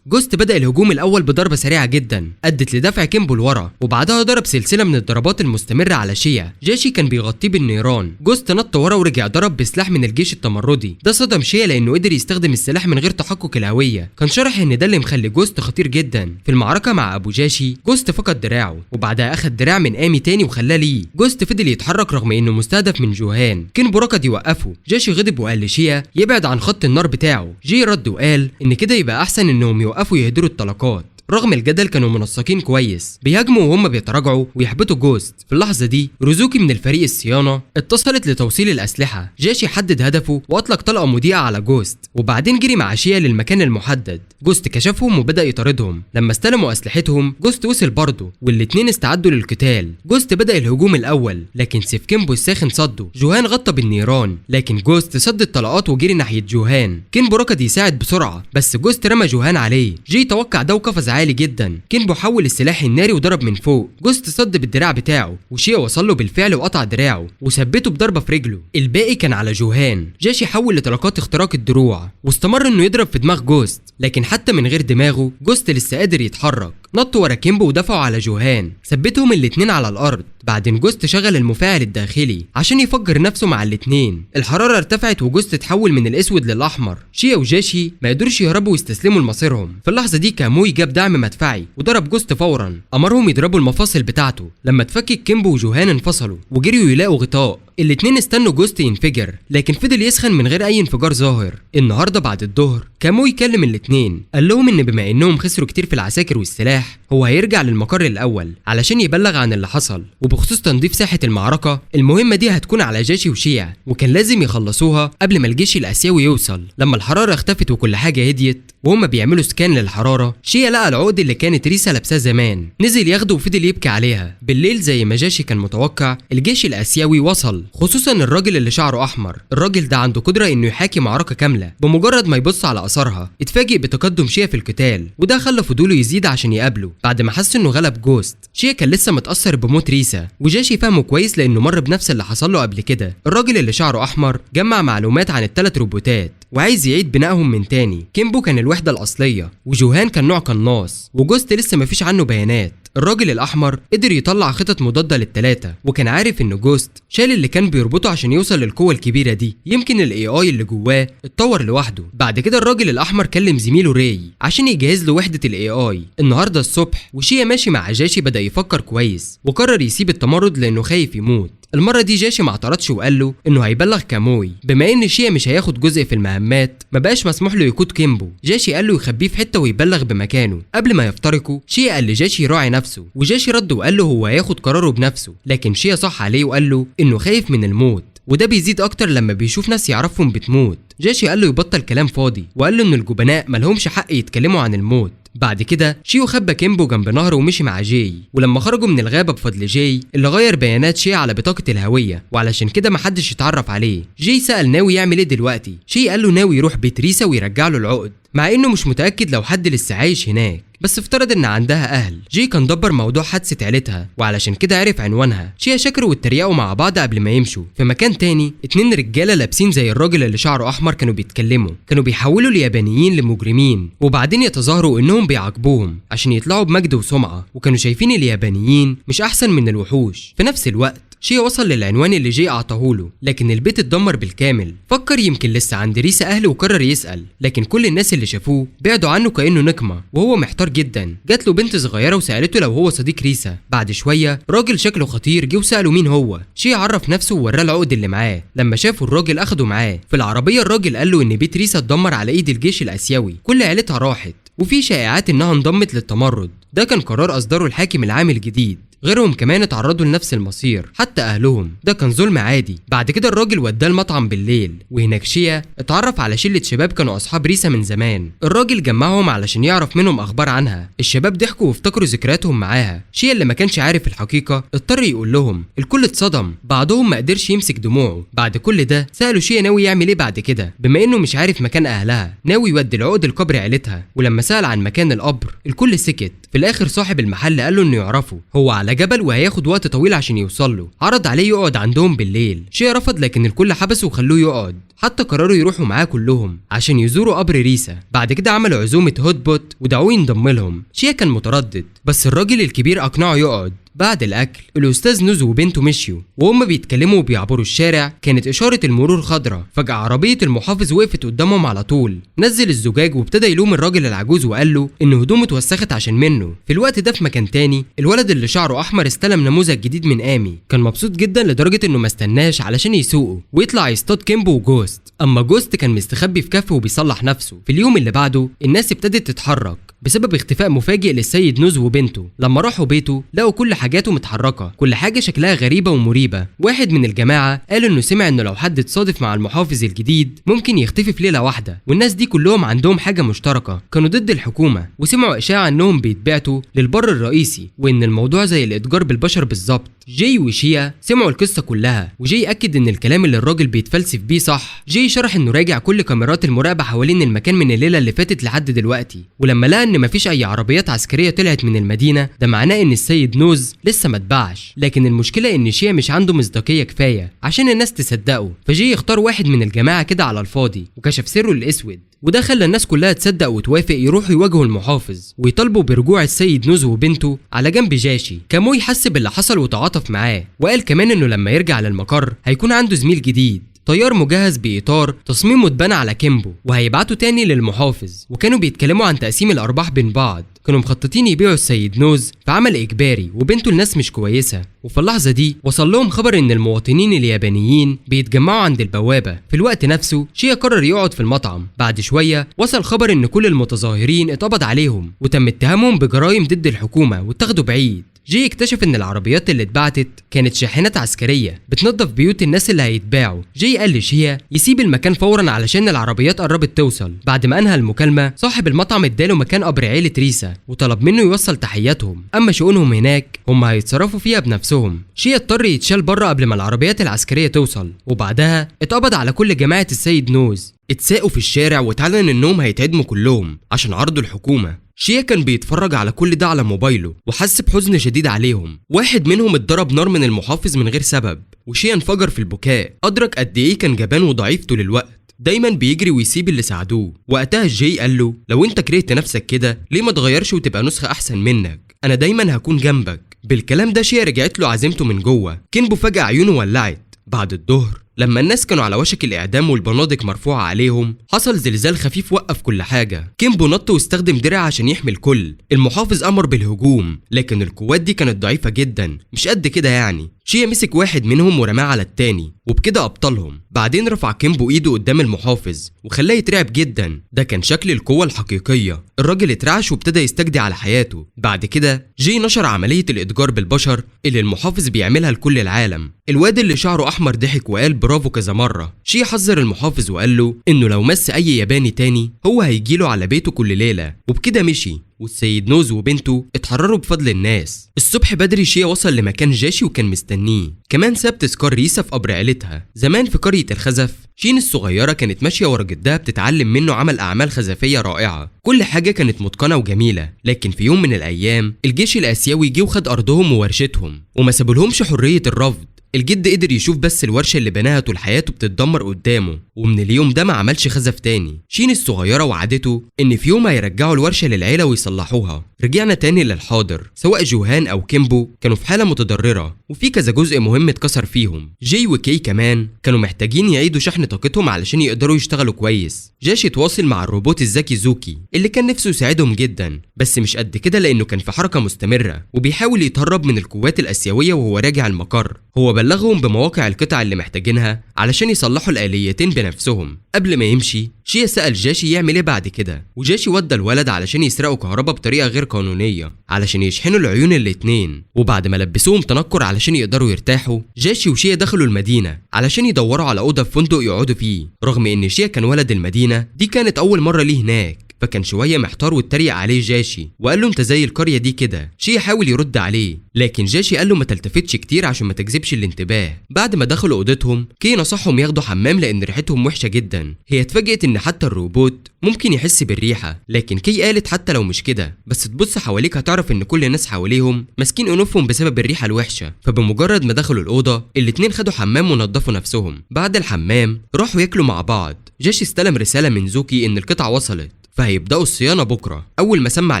جوست بدأ الهجوم الأول بضربة سريعة جدا أدت لدفع كيمبو لورا، وبعدها ضرب سلسلة من الضربات المستمرة على شيا. جاشي كان بيغطيه بالنيران. جوست نط ورا ورجع ضرب بسلاح من الجيش التمردي، ده صدم شيا لأنه قدر يستخدم السلاح من غير تحقق الهوية. كان شرح إن ده اللي مخلي جوست خطير جدا. في المعركة مع أبو جاشي جوست فقد دراعه، وبعدها أخد دراع من آمي تاني وخلاه ليه. جوست فضل يتحرك رغم إنه مستهدف من جوهان. كينبو ركض يوقفه. جاشي غضب وقال لشيا يبعد عن خط النار بتاعه. جي رد وقال إن كده يبقى أحسن إنهم يوقفوا يهدروا الطلقات. رغم الجدل كانوا منسقين كويس، بيهاجموا وهم بيتراجعوا ويحبطوا جوست. في اللحظه دي روزوكي من الفريق الصيانه اتصلت لتوصيل الاسلحه. جاشي حدد هدفه واطلق طلقه مضيئه على جوست، وبعدين جري مع شيا للمكان المحدد. جوست كشفهم وبدا يطاردهم. لما استلموا اسلحتهم جوست وصل برضه، والاتنين استعدوا للقتال. جوست بدا الهجوم الاول، لكن سيف كيمبو الساخن صده. جوهان غطى بالنيران، لكن جوست صد الطلقات وجري ناحيه جوهان. كينبو ركض يساعد بسرعه، بس جوست رمى جوهان عليه. جي توقع ده وقفز عالي جدا. كينبو حول السلاح الناري وضرب من فوق. جوست صد بالدراع بتاعه، وشيا وصل له بالفعل وقطع دراعه وثبته بضربه في رجله. الباقي كان على جوهان. جاشي حول لطلقات اختراق الدروع واستمر انه يضرب في دماغ جوست، لكن حتى من غير دماغه جوست لسه قادر يتحرك. نطوا ورا كيمبو ودفعوا على جوهان، ثبتهم الاتنين على الارض. بعدين جوست شغل المفاعل الداخلي عشان يفجر نفسه مع الاتنين. الحراره ارتفعت وجوست اتحول من الاسود للاحمر. شيا وجاشي ما قدروش يهربوا ويستسلموا لمصيرهم. في اللحظه دي كاموي جاب دعم مدفعي وضرب جوست فورا، امرهم يضربوا المفاصل بتاعته. لما اتفكك كيمبو وجوهان انفصلوا وجريوا يلاقوا غطاء. الاتنين استنوا جوست ينفجر، لكن فضل يسخن من غير اي انفجار ظاهر. النهارده بعد الظهر كاموي كلم الاتنين، قال لهم ان بما انهم خسروا كتير في العساكر والسلاح هو هيرجع للمقر الاول علشان يبلغ عن اللي حصل. وبخصوص تنظيف ساحه المعركه، المهمه دي هتكون على جاشي وشيا، وكان لازم يخلصوها قبل ما الجيش الاسيوي يوصل. لما الحراره اختفت وكل حاجه هديت وهم بيعملوا سكان للحراره، شيا لقى العقد اللي كانت ريسا لابساه زمان، نزل ياخده وفضل يبكي عليها. بالليل زي ما جاشي كان متوقع الجيش الاسيوي وصل، خصوصا الراجل اللي شعره احمر. الراجل ده عنده قدره انه يحاكي معركه كامله بمجرد ما يبص على اثارها. اتفاجئ بتقدم شيا في القتال، وده خلى فضوله يزيد عشان يقابله. بعد ما حس انه غلب جوست، شيا كان لسه متاثر بموت ريسا، وجاشي فهمه كويس لانه مر بنفس اللي حصل له قبل كده. الراجل اللي شعره احمر جمع معلومات عن الثلاث روبوتات وعايز يعيد بنائهم من تاني. كيمبو كان الوحده الاصليه، وجوهان كان نوع قناص، وجوست لسه مفيش عنه بيانات. الراجل الاحمر قدر يطلع خطط مضاده للثلاثه، وكان عارف ان جوست شال اللي كان بيربطه عشان يوصل للقوه الكبيره دي. يمكن الاي اي اللي جواه اتطور لوحده. بعد كده الراجل الاحمر كلم زميله راي عشان يجهز له وحده الاي اي. النهارده الصبح وشيا ماشي مع جاشي بدا يفكر كويس، وقرر يسيب التمرد لانه خايف يموت. المره دي جاشي ما اعترضش وقال له انه هيبلغ كاموي. بما ان شيا مش هياخد جزء في المهمات ما بقاش مسموح له يقود كيمبو. جاشي قال له يخبيه في حته ويبلغ بمكانه. قبل ما يفترقوا شيا قال لجاشي يراعي نفسه، وجاشي رد وقال له هو هياخد قراره بنفسه، لكن شيا صح عليه وقال له انه خايف من الموت، وده بيزيد اكتر لما بيشوف ناس يعرفهم بتموت. جاشي قال له يبطل كلام فاضي، وقال له ان الجبناء ملهمش حق يتكلموا عن الموت. بعد كده شيو خبى كيمبو جنب نهر ومشي مع جاي، ولما خرجوا من الغابه بفضل جاي اللي غير بيانات شي على بطاقه الهويه، وعلشان كده محدش يتعرف عليه. جاي سأل ناوي يعمل ايه دلوقتي. شي قال له ناوي يروح بيت ريسا ويرجع له العقد، مع انه مش متاكد لو حد لسه عايش هناك، بس افترض ان عندها اهل. جي كان دبر موضوع حادثه عيلتها وعلشان كده عرف عنوانها. شيا شكروا واتريقوا مع بعض قبل ما يمشوا. في مكان تاني 2 رجاله لابسين زي الراجل اللي شعره احمر كانوا بيتكلموا، كانوا بيحولوا اليابانيين لمجرمين وبعدين يتظاهروا انهم بيعاقبوهم عشان يطلعوا بمجد وسمعه، وكانوا شايفين اليابانيين مش احسن من الوحوش. في نفس الوقت شيا وصل للعنوان اللي جاي اعطاهوله، لكن البيت اتدمر بالكامل. فكر يمكن لسه عند ريسا اهل وقرر يسأل، لكن كل الناس اللي شافوه بعدوا عنه كأنه نقمة، وهو محتار جدا. جات له بنت صغيرة وسألته لو هو صديق ريسا. بعد شوية راجل شكله خطير جه وسأله مين هو. شيا عرف نفسه ووراه العقد اللي معاه. لما شافوا الراجل اخده معاه. في العربية الراجل قال له ان بيت ريسا اتدمر على ايد الجيش الاسيوي، كل عيلتها راحت، وفي شائعات انها انضمت للتمرد. ده كان قرار اصدره الحاكم العام الجديد. غيرهم كمان اتعرضوا لنفس المصير، حتى اهلهم. ده كان ظلم عادي. بعد كده الراجل وداه المطعم بالليل، وهناك شيا اتعرف على شله شباب كانوا اصحاب ريسا من زمان. الراجل جمعهم علشان يعرف منهم اخبار عنها. الشباب ضحكوا وافتكروا ذكرياتهم معاها. شيا اللي ما كانش عارف الحقيقه اضطر يقول لهم. الكل اتصدم، بعضهم ما قدرش يمسك دموعه. بعد كل ده سالوا شيا ناوي يعمل ايه بعد كده، بما انه مش عارف مكان اهلها. ناوي يودي العقد لقبر عيلتها، ولما سال عن مكان القبر الكل سكت. في الاخر صاحب المحل قال له انه يعرفه، هو على جبل وهياخد وقت طويل عشان يوصله. عرض عليه يقعد عندهم بالليل، شيا رفض لكن الكل حبسه وخلوه يقعد، حتى قرروا يروحوا معاه كلهم عشان يزوروا قبر ريسا. بعد كده عملوا عزومة هوتبوت ودعوه ينضم لهم. شيا كان متردد بس الراجل الكبير أقنعه يقعد. بعد الأكل الأستاذ نوز وبنته مشيوا، وهم بيتكلموا وبيعبروا الشارع كانت إشارة المرور خضراء. فجأة عربية المحافظ وقفت قدامهم على طول، نزل الزجاج وابتدى يلوم الراجل العجوز وقال له إن هدومه اتوسخت عشان منه. في الوقت ده في مكان تاني الولد اللي شعره أحمر استلم نموذج جديد من آمي، كان مبسوط جدا لدرجة إنه ما استناش علشان يسوقه ويطلع يصطاد كيمبو وجوست. أما جوست كان مستخبي في كافيه وبيصلح نفسه. في اليوم اللي بعده الناس ابتدت تتحرك بسبب اختفاء مفاجئ للسيد نوز وبنته. لما راحوا بيته لقوا كل حاجاته متحركه، كل حاجه شكلها غريبه ومريبه. واحد من الجماعه قال انه سمع انه لو حد اتصادف مع المحافظ الجديد ممكن يختفي في ليله واحده، والناس دي كلهم عندهم حاجه مشتركه، كانوا ضد الحكومه وسمعوا اشاعه انهم بيتبعتوا للبر الرئيسي وان الموضوع زي الاتجار بالبشر بالظبط. جاي وشيا سمعوا القصه كلها، وجاي اكد ان الكلام اللي الراجل بيتفلسف بيه صح. جاي شرح انه راجع كل كاميرات المراقبه حوالين المكان من الليله اللي فاتت لحد دلوقتي، ولما لقى ان مفيش اي عربيات عسكريه طلعت من المدينه ده معناه ان السيد نوز لسه ما اتباعش. لكن المشكله ان شيا مش عنده مصداقيه كفايه عشان الناس تصدقه، فجاي يختار واحد من الجماعه كده على الفاضي وكشف سره الاسود، وده خلى الناس كلها تصدق وتوافق يروحوا يواجهوا المحافظ ويطالبوا برجوع السيد نوز وبنته على جنب جاشي. كاموي حس باللي حصل وتعاطف معاه، وقال كمان انه لما يرجع للمقر هيكون عنده زميل جديد، طيار مجهز بإطار تصميمه اتبنى على كيمبو، وهيبعته تاني للمحافظ. وكانوا بيتكلموا عن تقسيم الأرباح بين بعض، كانوا مخططين يبيعوا السيد نوز في عمل إجباري وبنته لناس مش كويسة. وفي اللحظة دي وصل لهم خبر إن المواطنين اليابانيين بيتجمعوا عند البوابة. في الوقت نفسه شيا قرر يقعد في المطعم. بعد شوية وصل خبر إن كل المتظاهرين اتقبض عليهم وتم اتهامهم بجرائم ضد الحكومة واتاخدوا بعيد. جي اكتشف ان العربيات اللي اتبعتت كانت شاحنات عسكريه بتنظف بيوت الناس اللي هيتباعوا. جي قال لشيا يسيب المكان فورا علشان العربيات قربت توصل. بعد ما انهى المكالمه صاحب المطعم اداله مكان قبر عيله ريسا وطلب منه يوصل تحياتهم، اما شؤونهم هناك هم هيتصرفوا فيها بنفسهم. شيا اضطر يتشال بره قبل ما العربيات العسكريه توصل، وبعدها اتقبض على كل جماعه السيد نوز. اتساقوا في الشارع واتعلن انهم هيتعدموا كلهم عشان عرضوا الحكومه. شيا كان بيتفرج على كل ده على موبايله وحس بحزن شديد عليهم. واحد منهم اتضرب نار من المحافظ من غير سبب، وشيا انفجر في البكاء. ادرك قد ايه كان جبان وضعيف طول الوقت، دايما بيجري ويسيب اللي ساعدوه. وقتها جاي قال له لو انت كرهت نفسك كده ليه ما تغيرش وتبقى نسخه احسن منك، انا دايما هكون جنبك. بالكلام ده شيا رجعت له عزيمته من جوه. كيمبو فجأة عيونه ولعت. بعد الظهر لما الناس كانوا على وشك الإعدام والبنادق مرفوعة عليهم حصل زلزال خفيف وقف كل حاجة. كيمبو نط واستخدم درع عشان يحمي الكل. المحافظ أمر بالهجوم لكن القوات دي كانت ضعيفة جدا، مش قد كده يعني. شيا مسك واحد منهم ورماه على التاني وبكده أبطلهم. بعدين رفع كيمبو إيده قدام المحافظ وخلاه يترعب جدا. ده كان شكل القوة الحقيقية. الراجل اترعش وابتدى يستجدي على حياته. بعد كده جي نشر عملية الإتجار بالبشر اللي المحافظ بيعملها لكل العالم. الواد اللي شعره أحمر ضحك وقال برافو كذا مرة. شي حذر المحافظ وقال له إنه لو مس أي ياباني تاني هو هيجيله على بيته كل ليلة، وبكده مشي. والسيد نوز وبنته اتحرروا بفضل الناس. الصبح بدري شيا وصل لمكان جاشي وكان مستنيه. كمان ساب تذكار ريسا في قبر عيلتها. زمان في قرية الخزف شين الصغيرة كانت ماشية ورا جدها بتتعلم منه عمل أعمال خزفية رائعة. كل حاجة كانت متقنة وجميلة. لكن في يوم من الأيام الجيش الآسيوي جه وخد أرضهم وورشتهم وما سابولهمش حرية الرفض. الجد قدر يشوف بس الورشة اللي بناها طول حياته بتتدمر قدامه، ومن اليوم ده ما عملش خزف تاني. شين الصغيرة وعدته ان في يوم هيرجعوا الورشة للعيلة ويصلحوها. رجعنا تاني للحاضر. سواء جوهان او كيمبو كانوا في حالة متضررة وفي كذا جزء مهم اتكسر فيهم. جي وكي كمان كانوا محتاجين يعيدوا شحن طاقتهم علشان يقدروا يشتغلوا كويس. جاش اتواصل مع الروبوت الذكي زوكي اللي كان نفسه يساعدهم جدا، بس مش قد كده لانه كان في حركة مستمرة وبيحاول يتهرب من القوات الآسيوية وهو راجع المقر. هو بلغهم بمواقع القطع اللي محتاجينها علشان يصلحوا الآليتين بنفسهم. قبل ما يمشي شيا سأل جاشي يعمل ايه بعد كده، وجاشي ودى الولد علشان يسرقوا كهرباء بطريقة غير قانونية علشان يشحنوا العيون الاتنين. وبعد ما لبسوهم تنكر علشان يقدروا يرتاحوا، جاشي وشيا دخلوا المدينة علشان يدوروا على أوضة في فندق يقعدوا فيه. رغم ان شيا كان ولد المدينة دي كانت أول مرة ليه هناك، فكان شويه محتار واتريق عليه جاشي وقال له انت زي القريه دي كده. شي حاول يرد عليه لكن جاشي قال له ما تلتفتش كتير عشان ما تجذبش الانتباه. بعد ما دخلوا اوضتهم كي نصحهم ياخدوا حمام لان ريحتهم وحشه جدا. هي اتفاجئت ان حتى الروبوت ممكن يحس بالريحه، لكن كي قالت حتى لو مش كده بس تبص حواليك هتعرف ان كل الناس حواليهم ماسكين انوفهم بسبب الريحه الوحشه. فبمجرد ما دخلوا الاوضه الاتنين خدوا حمام ونضفوا نفسهم. بعد الحمام راحوا ياكلوا مع بعض. جاشي استلم رساله من زوكي ان القطعه وصلت فهيبداوا الصيانه بكره. اول ما سمع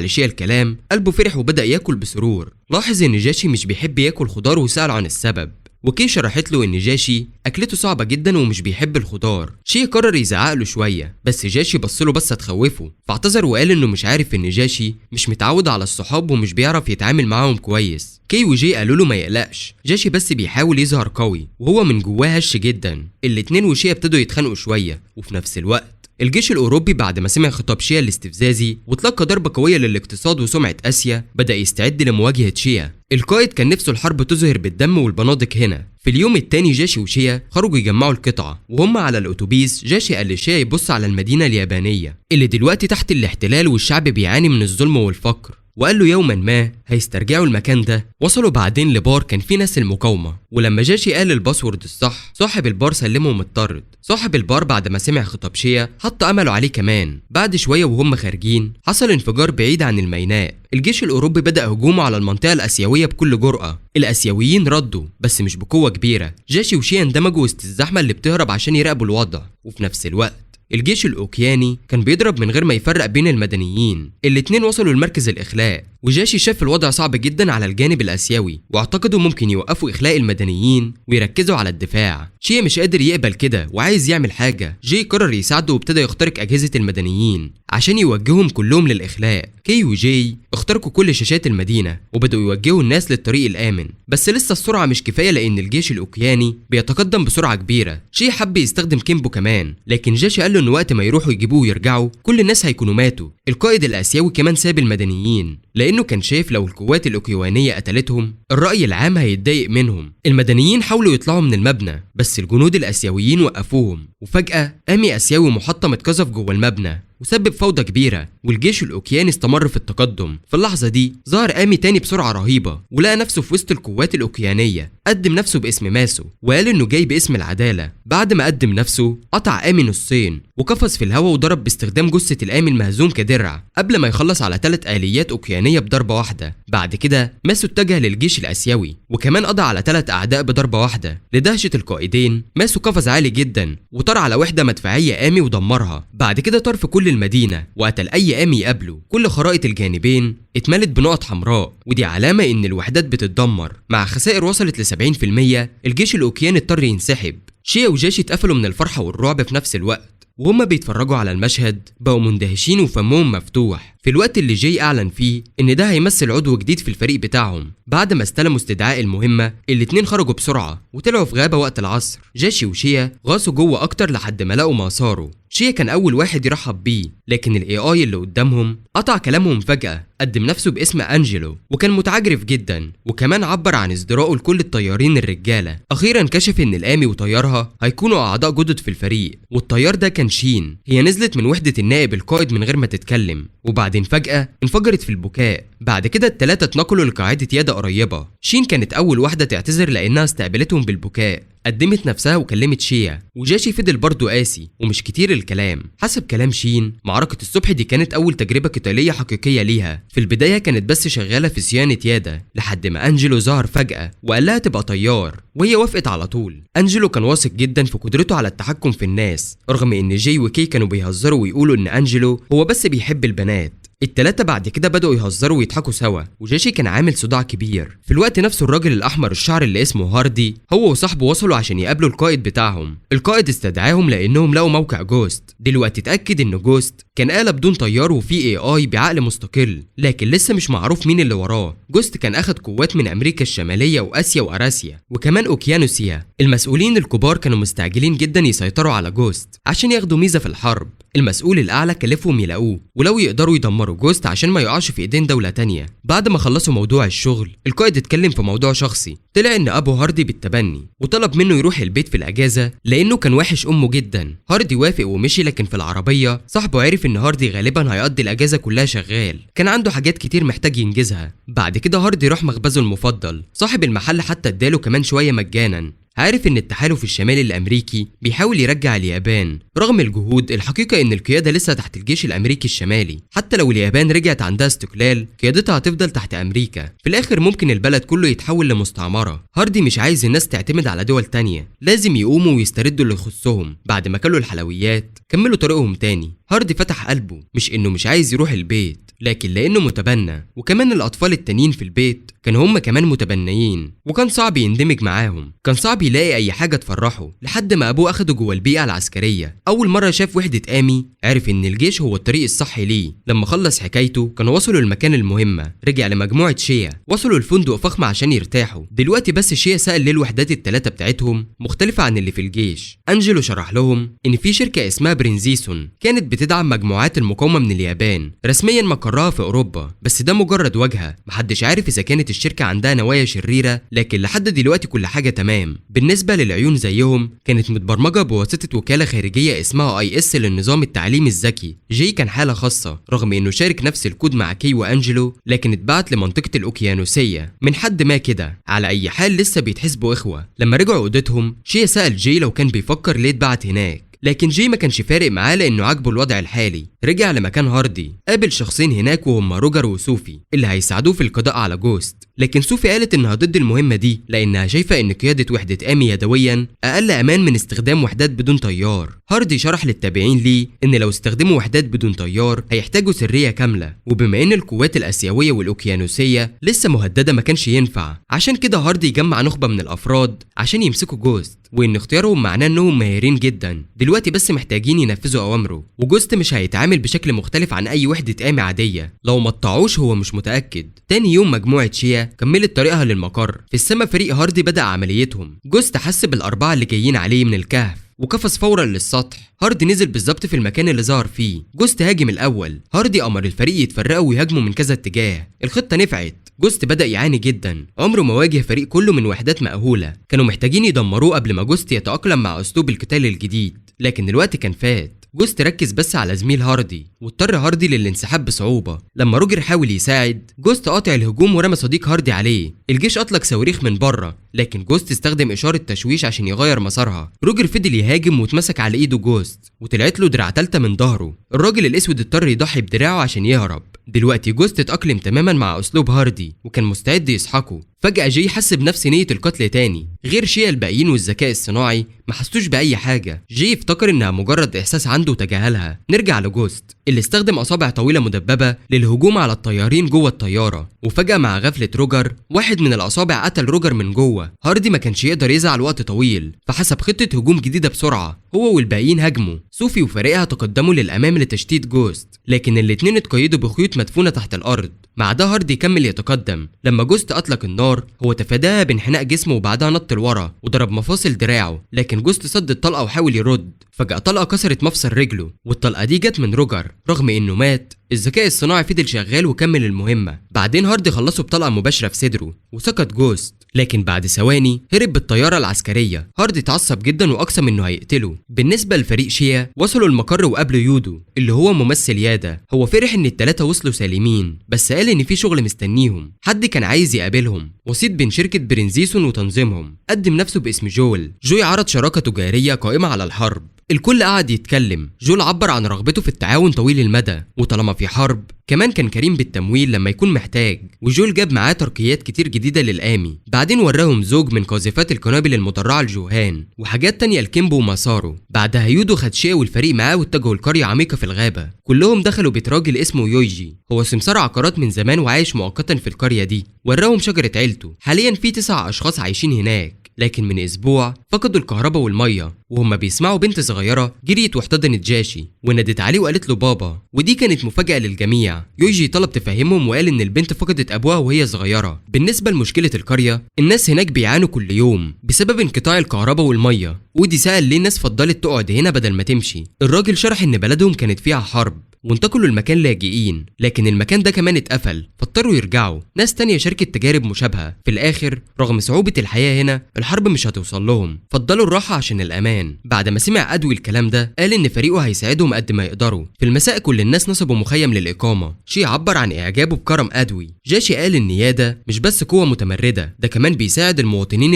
لشيا الكلام قلبه فرح وبدا ياكل بسرور. لاحظ ان جاشي مش بيحب ياكل خضار وسأله عن السبب، وكي شرحت له ان جاشي اكلته صعبه جدا ومش بيحب الخضار. شي قرر يزعق له شويه بس جاشي بصله بصه تخوفه فاعتذر وقال انه مش عارف ان جاشي مش متعود على الصحاب ومش بيعرف يتعامل معاهم كويس. كي وجي قالوا له ما يقلقش، جاشي بس بيحاول يظهر قوي وهو من جواه هش جدا. الاتنين وشي ابتدوا يتخانقوا شويه، وفي نفس الوقت الجيش الأوروبي بعد ما سمع خطاب شيا الاستفزازي وتلقى ضربة قوية للاقتصاد وسمعة آسيا بدأ يستعد لمواجهة شيا. القائد كان نفسه الحرب تظهر بالدم والبنادق هنا. في اليوم التاني جاشي وشيا خرجوا يجمعوا القطعة، وهم على الأتوبيس جاشي قال لشيا يبص على المدينة اليابانية اللي دلوقتي تحت الاحتلال والشعب بيعاني من الظلم والفقر، وقال له يوما ما هيسترجعوا المكان ده. وصلوا بعدين لبار كان فيه ناس المقاومة، ولما جاشي قال الباسورد الصح صاحب البار سلمه مضطرد. صاحب البار بعد ما سمع خطاب شيا حط امله عليه كمان. بعد شويه وهم خارجين حصل انفجار بعيد عن الميناء. الجيش الاوروبي بدا هجومه على المنطقه الاسيويه بكل جرأه. الاسيويين ردوا بس مش بقوه كبيره. جاشي وشيا اندمجوا وسط الزحمه اللي بتهرب عشان يراقبوا الوضع، وفي نفس الوقت الجيش الأوكياني كان بيضرب من غير ما يفرق بين المدنيين. الاتنين وصلوا لمركز الإخلاء، وجاشي شاف الوضع صعب جدا على الجانب الآسيوي واعتقدوا ممكن يوقفوا إخلاء المدنيين ويركزوا على الدفاع. شيا مش قادر يقبل كده وعايز يعمل حاجة. جي قرر يساعده وابتدى يخترق أجهزة المدنيين عشان يوجههم كلهم للإخلاء. كي وجي اخترقوا كل شاشات المدينة وبدأوا يوجهوا الناس للطريق الآمن، بس لسه السرعة مش كفاية لأن الجيش الأوكياني بيتقدم بسرعة كبيرة. شي حب يستخدم كيمبو كمان، لكن جاشي قال له إن وقت ما يروحوا يجيبوه ويرجعوا كل الناس هيكونوا ماتوا. القائد الآسيوي كمان ساب المدنيين لأنه كان شايف لو القوات الأوكيوانية قتلتهم الرأي العام هيتضايق منهم. المدنيين حاولوا يطلعوا من المبنى بس الجنود الآسيويين وقفوهم، وفجأة قامي آسيوي محطم اتقذف جوه المبنى وسبب فوضى كبيرة، والجيش الأوكياني استمر في التقدم. في اللحظة دي ظهر قامي تاني بسرعة رهيبة ولقى نفسه في وسط القوات الأوكيانية. قدم نفسه باسم ماسو وقال إنه جاي باسم العدالة. بعد ما قدم نفسه قطع قامي نصين وقفز في الهواء وضرب باستخدام جثة القامي المهزوم كدرع قبل ما يخلص على 3 آليات أوكيانية بضربة واحدة. بعد كده ماسو اتجه للجيش الآسيوي وكمان قضى على 3 أعداء بضربة واحدة. لدهشة القائدين ماسو قفز عالي جدا وطار على وحدة مدفعية قامي ودمرها. بعد كده طار في كل المدينة وقتل أي قامي يقابله. كل خرائط الجانبين اتملت بنقط حمراء ودي علامة إن الوحدات بتتدمر. مع خسائر وصلت ل 70% الجيش الأوكياني اضطر ينسحب. شيا وجاشي اتقفلوا من الفرحة والرعب في نفس الوقت، وهم بيتفرجوا على المشهد بقوا مندهشين وفمهم مفتوح في الوقت اللي جاي أعلن فيه إن ده هيمثل عضو جديد في الفريق بتاعهم. بعد ما استلموا استدعاء المهمة الاتنين خرجوا بسرعة وطلعوا في غابة وقت العصر. جاشي وشيا غاصوا جوه أكتر لحد ما لقوا مساره. شيا كان أول واحد يرحب بيه، لكن ال AI اللي قدامهم قطع كلامهم فجأة. قدم نفسه باسم أنجلو وكان متعجرف جدا، وكمان عبر عن ازدراءه لكل الطيارين الرجالة. أخيرا كشف إن القامي وطيارها هيكونوا أعضاء جدد في الفريق، والطيار ده كان شين. هي نزلت من وحدة النائب القائد من غير ما تتكلم وبعدين فجأة انفجرت في البكاء. بعد كده التلاتة اتنقلوا لقاعدة يادا قريبة. شين كانت أول واحدة تعتذر لأنها استقبلتهم بالبكاء. قدمت نفسها وكلمت شيا، وجاشي فضل برضه قاسي ومش كتير الكلام. حسب كلام شين معركة الصبح دي كانت أول تجربة قتالية حقيقية ليها. في البداية كانت بس شغالة في صيانة يادا لحد ما أنجلو ظهر فجأة وقال لها تبقى طيار، وهي وافقت على طول. أنجلو كان واثق جدا في قدرته على التحكم في الناس رغم إن جي وكي كانوا بيهزروا ويقولوا إن أنجلو هو بس بيحب البنات. التلاتة بعد كده بدأوا يهزروا ويضحكوا سوا، وجاشي كان عامل صداع كبير. في الوقت نفسه الراجل الأحمر الشعر اللي اسمه هاردي هو وصاحبه وصلوا عشان يقابلوا القائد بتاعهم. القائد استدعاهم لأنهم لقوا موقع جوست. دلوقتي اتأكد إن جوست كان آلة بدون طيار وفيه AI بعقل مستقل، لكن لسه مش معروف مين اللي وراه. جوست كان أخد قوات من أمريكا الشمالية وآسيا وأراسيا وكمان أوكيانوسيا. المسؤولين الكبار كانوا مستعجلين جدا يسيطروا على جوست عشان ياخدوا ميزة في الحرب. المسؤول الأعلى كلفهم يلاقوه ولو يقدروا يدمروا جوست عشان ما يقعش في إيدين دولة تانية. بعد ما خلصوا موضوع الشغل القائد اتكلم في موضوع شخصي. طلع إن أبو هاردي بالتبني وطلب منه يروح البيت في الأجازة لأنه كان وحش أمه جدا. هاردي وافق ومشي، لكن في العربية صاحبه عرف إن هاردي غالبا هيقضي الأجازة كلها شغال، كان عنده حاجات كتير محتاج ينجزها. بعد كده هاردي راح مخبزه المفضل، صاحب المحل حتى اداله كمان شوية مجانا. عارف ان التحالف الشمالي الامريكي بيحاول يرجع اليابان رغم الجهود، الحقيقة ان القيادة لسه تحت الجيش الامريكي الشمالي. حتى لو اليابان رجعت عندها استقلال قيادتها هتفضل تحت امريكا، في الاخر ممكن البلد كله يتحول لمستعمرة. هاردي مش عايز الناس تعتمد على دول تانية، لازم يقوموا ويستردوا اللي يخصهم. بعد ما كلوا الحلويات كملوا طريقهم تاني. هاردي فتح قلبه، مش انه مش عايز يروح البيت، لكن لانه متبنى، وكمان الاطفال التانيين في البيت كانوا هم كمان متبنيين، وكان صعب يندمج معاهم، كان صعب يلاقي اي حاجه تفرحه. لحد ما ابوه اخده جوه البيئه العسكريه. اول مره شاف وحده امي عرف ان الجيش هو الطريق الصح ليه. لما خلص حكايته كانوا وصلوا المكان المهمه، رجع لمجموعه شيا، وصلوا الفندق فخم عشان يرتاحوا. دلوقتي بس شيا سأل ليه الوحدات الثلاثه بتاعتهم مختلفه عن اللي في الجيش. انجلو شرح لهم ان في شركه اسمها برينزيسون كانت بتدعم مجموعات المقاومه من اليابان، رسميا مقرها في اوروبا، بس ده مجرد واجهه، محدش عارف اذا كانت الشركه عندها نوايا شريره، لكن لحد دلوقتي كل حاجه تمام. بالنسبه للعيون زيهم كانت متبرمجه بواسطه وكاله خارجيه اسمها IS للنظام التعليمي الذكي. جي كان حاله خاصه رغم انه شارك نفس الكود مع كي وانجلو، لكن اتبعت لمنطقه الاوكيانوسيه من حد ما كده. على اي حال لسه بيتحسبوا اخوه. لما رجعوا اوضتهم شيا سأل جي لو كان بيفكر ليه اتبعت هناك، لكن جي ما كانش فارق معاه لانه عاجبه الوضع الحالي. رجع لمكان هاردي، قابل شخصين هناك وهم روجر وسوفي اللي هيساعدوه في القضاء على جوست، لكن سوفي قالت انها ضد المهمه دي لانها شايفه ان قياده وحده امي يدويا اقل امان من استخدام وحدات بدون طيار. هاردي شرح للتابعين ليه ان لو استخدموا وحدات بدون طيار هيحتاجوا سريه كامله، وبما ان القوات الاسيويه والاوكيانوسيه لسه مهدده ما كانش ينفع. عشان كده هاردي جمع نخبه من الافراد عشان يمسكوا جوست، وان اختيارهم معناه انهم ماهرين جدا، دلوقتي بس محتاجين ينفذوا اوامره. وجوست مش هيتعامل بشكل مختلف عن اي وحده امي عاديه، لو ما قطعوش هو مش متاكد. تاني يوم مجموعه شيا كملت طريقها للمقر. في السما فريق هاردي بدأ عمليتهم. جوست حس بالاربعه اللي جايين عليه من الكهف وقفز فورا للسطح. هاردي نزل بالظبط في المكان اللي ظهر فيه. جوست هاجم الاول، هاردي امر الفريق يتفرقوا ويهاجموا من كذا اتجاه. الخطه نفعت. جوست بدأ يعاني جدا، عمره ما واجه فريق كله من وحدات مأهولة، كانوا محتاجين يدمروه قبل ما جوست يتأقلم مع اسلوب القتال الجديد، لكن الوقت كان فات. جوست ركز بس على زميل هاردي، واضطر هاردي للانسحاب بصعوبة. لما روجر حاول يساعد جوست قاطع الهجوم ورمى صديق هاردي عليه. الجيش اطلق صواريخ من بره، لكن جوست استخدم اشارة تشويش عشان يغير مسارها. روجر فضل يهاجم واتمسك على ايده جوست، وطلعت له دراع تالتة من ظهره. الراجل الاسود اضطر يضحي بدراعه عشان يهرب. دلوقتي جوست اتأقلم تماما مع اسلوب هاردي وكان مستعد يسحقه. فجأة جي حس بنفس نية القتل تاني، غير شيا الباقيين والذكاء الصناعي ما حسوش بأي حاجة. جي افتكر انها مجرد احساس عنده وتجاهلها. نرجع لجوست اللي استخدم اصابع طويلة مدببة للهجوم على الطيارين جوه الطيارة، وفجأة مع غفلة روجر واحد من الاصابع قتل روجر من جوه. هاردي ما كانش يقدر يزعل وقت طويل، فحسب خطة هجوم جديدة بسرعة. هو والباقيين هاجموا. سوفي وفريقها تقدموا للامام لتشتيت جوست، لكن الاتنين اتقيدوا بخيوط مدفونة تحت الارض. مع ده هاردي كمل يتقدم. لما جوست اطلق النار هو تفاداها بانحناء جسمه وبعدها نط لورا وضرب مفاصل دراعه، لكن جوست صد الطلقه وحاول يرد. فجأة طلقه كسرت مفصل رجله، والطلقه دي جت من روجر. رغم انه مات الذكاء الصناعي فضل شغال وكمل المهمه. بعدين هاردي خلصه بطلقه مباشره في صدره وسقط جوست، لكن بعد ثواني هرب بالطياره العسكريه. هاردي اتعصب جدا واقسم انه هيقتله. بالنسبه لفريق شيا وصلوا المقر وقابلوا يودو اللي هو ممثل يادا. هو فرح ان الثلاثه وصلوا سالمين، بس قال ان في شغل مستنيهم، حد كان عايز يقابلهم، وسيط بين شركه برينزيسون وتنظيمهم. قدم نفسه باسم جوي عرض شراكه تجاريه قائمه على الحرب. الكل قعد يتكلم. جول عبر عن رغبته في التعاون طويل المدى، وطالما في حرب كمان كان كريم بالتمويل لما يكون محتاج. وجول جاب معاه ترقيات كتير جديدة للآمي. بعدين وراهم زوج من قاذفات القنابل المدرعة لجوهان وحاجات تانية لكيمبو ومسارو. بعدها يودو خد شيا والفريق معاه واتجهوا لقرية عميقة في الغابة. كلهم دخلوا بيت راجل اسمه يويجي، هو سمسار عقارات من زمان وعايش مؤقتا في القرية دي. وراهم شجرة عيلته، حاليا في 9 أشخاص عايشين هناك. لكن من اسبوع فقدوا الكهرباء والميه، وهم بيسمعوا بنت صغيره جريت واحتضنت جاشي ونادت عليه وقالت له بابا، ودي كانت مفاجاه للجميع. يوجي طلب تفهمهم وقال ان البنت فقدت ابوها وهي صغيره. بالنسبه لمشكله القريه، الناس هناك بيعانوا كل يوم بسبب انقطاع الكهرباء والميه، ودي سأل ليه الناس فضلت تقعد هنا بدل ما تمشي. الراجل شرح ان بلدهم كانت فيها حرب وانتقلوا المكان لاجئين، لكن المكان ده كمان اتقفل فاضطروا يرجعوا. ناس تانية شاركت تجارب مشابهة. في الاخر رغم صعوبة الحياة هنا الحرب مش هتوصل لهم، فضلوا الراحة عشان الامان. بعد ما سمع ادوي الكلام ده قال ان فريقه هيساعدهم قد ما يقدروا. في المساء كل الناس نصبوا مخيم للاقامة. شي عبر عن اعجابه بكرم ادوي. جاشي قال ان يادا مش بس قوة متمردة، ده كمان بيساعد المواطنين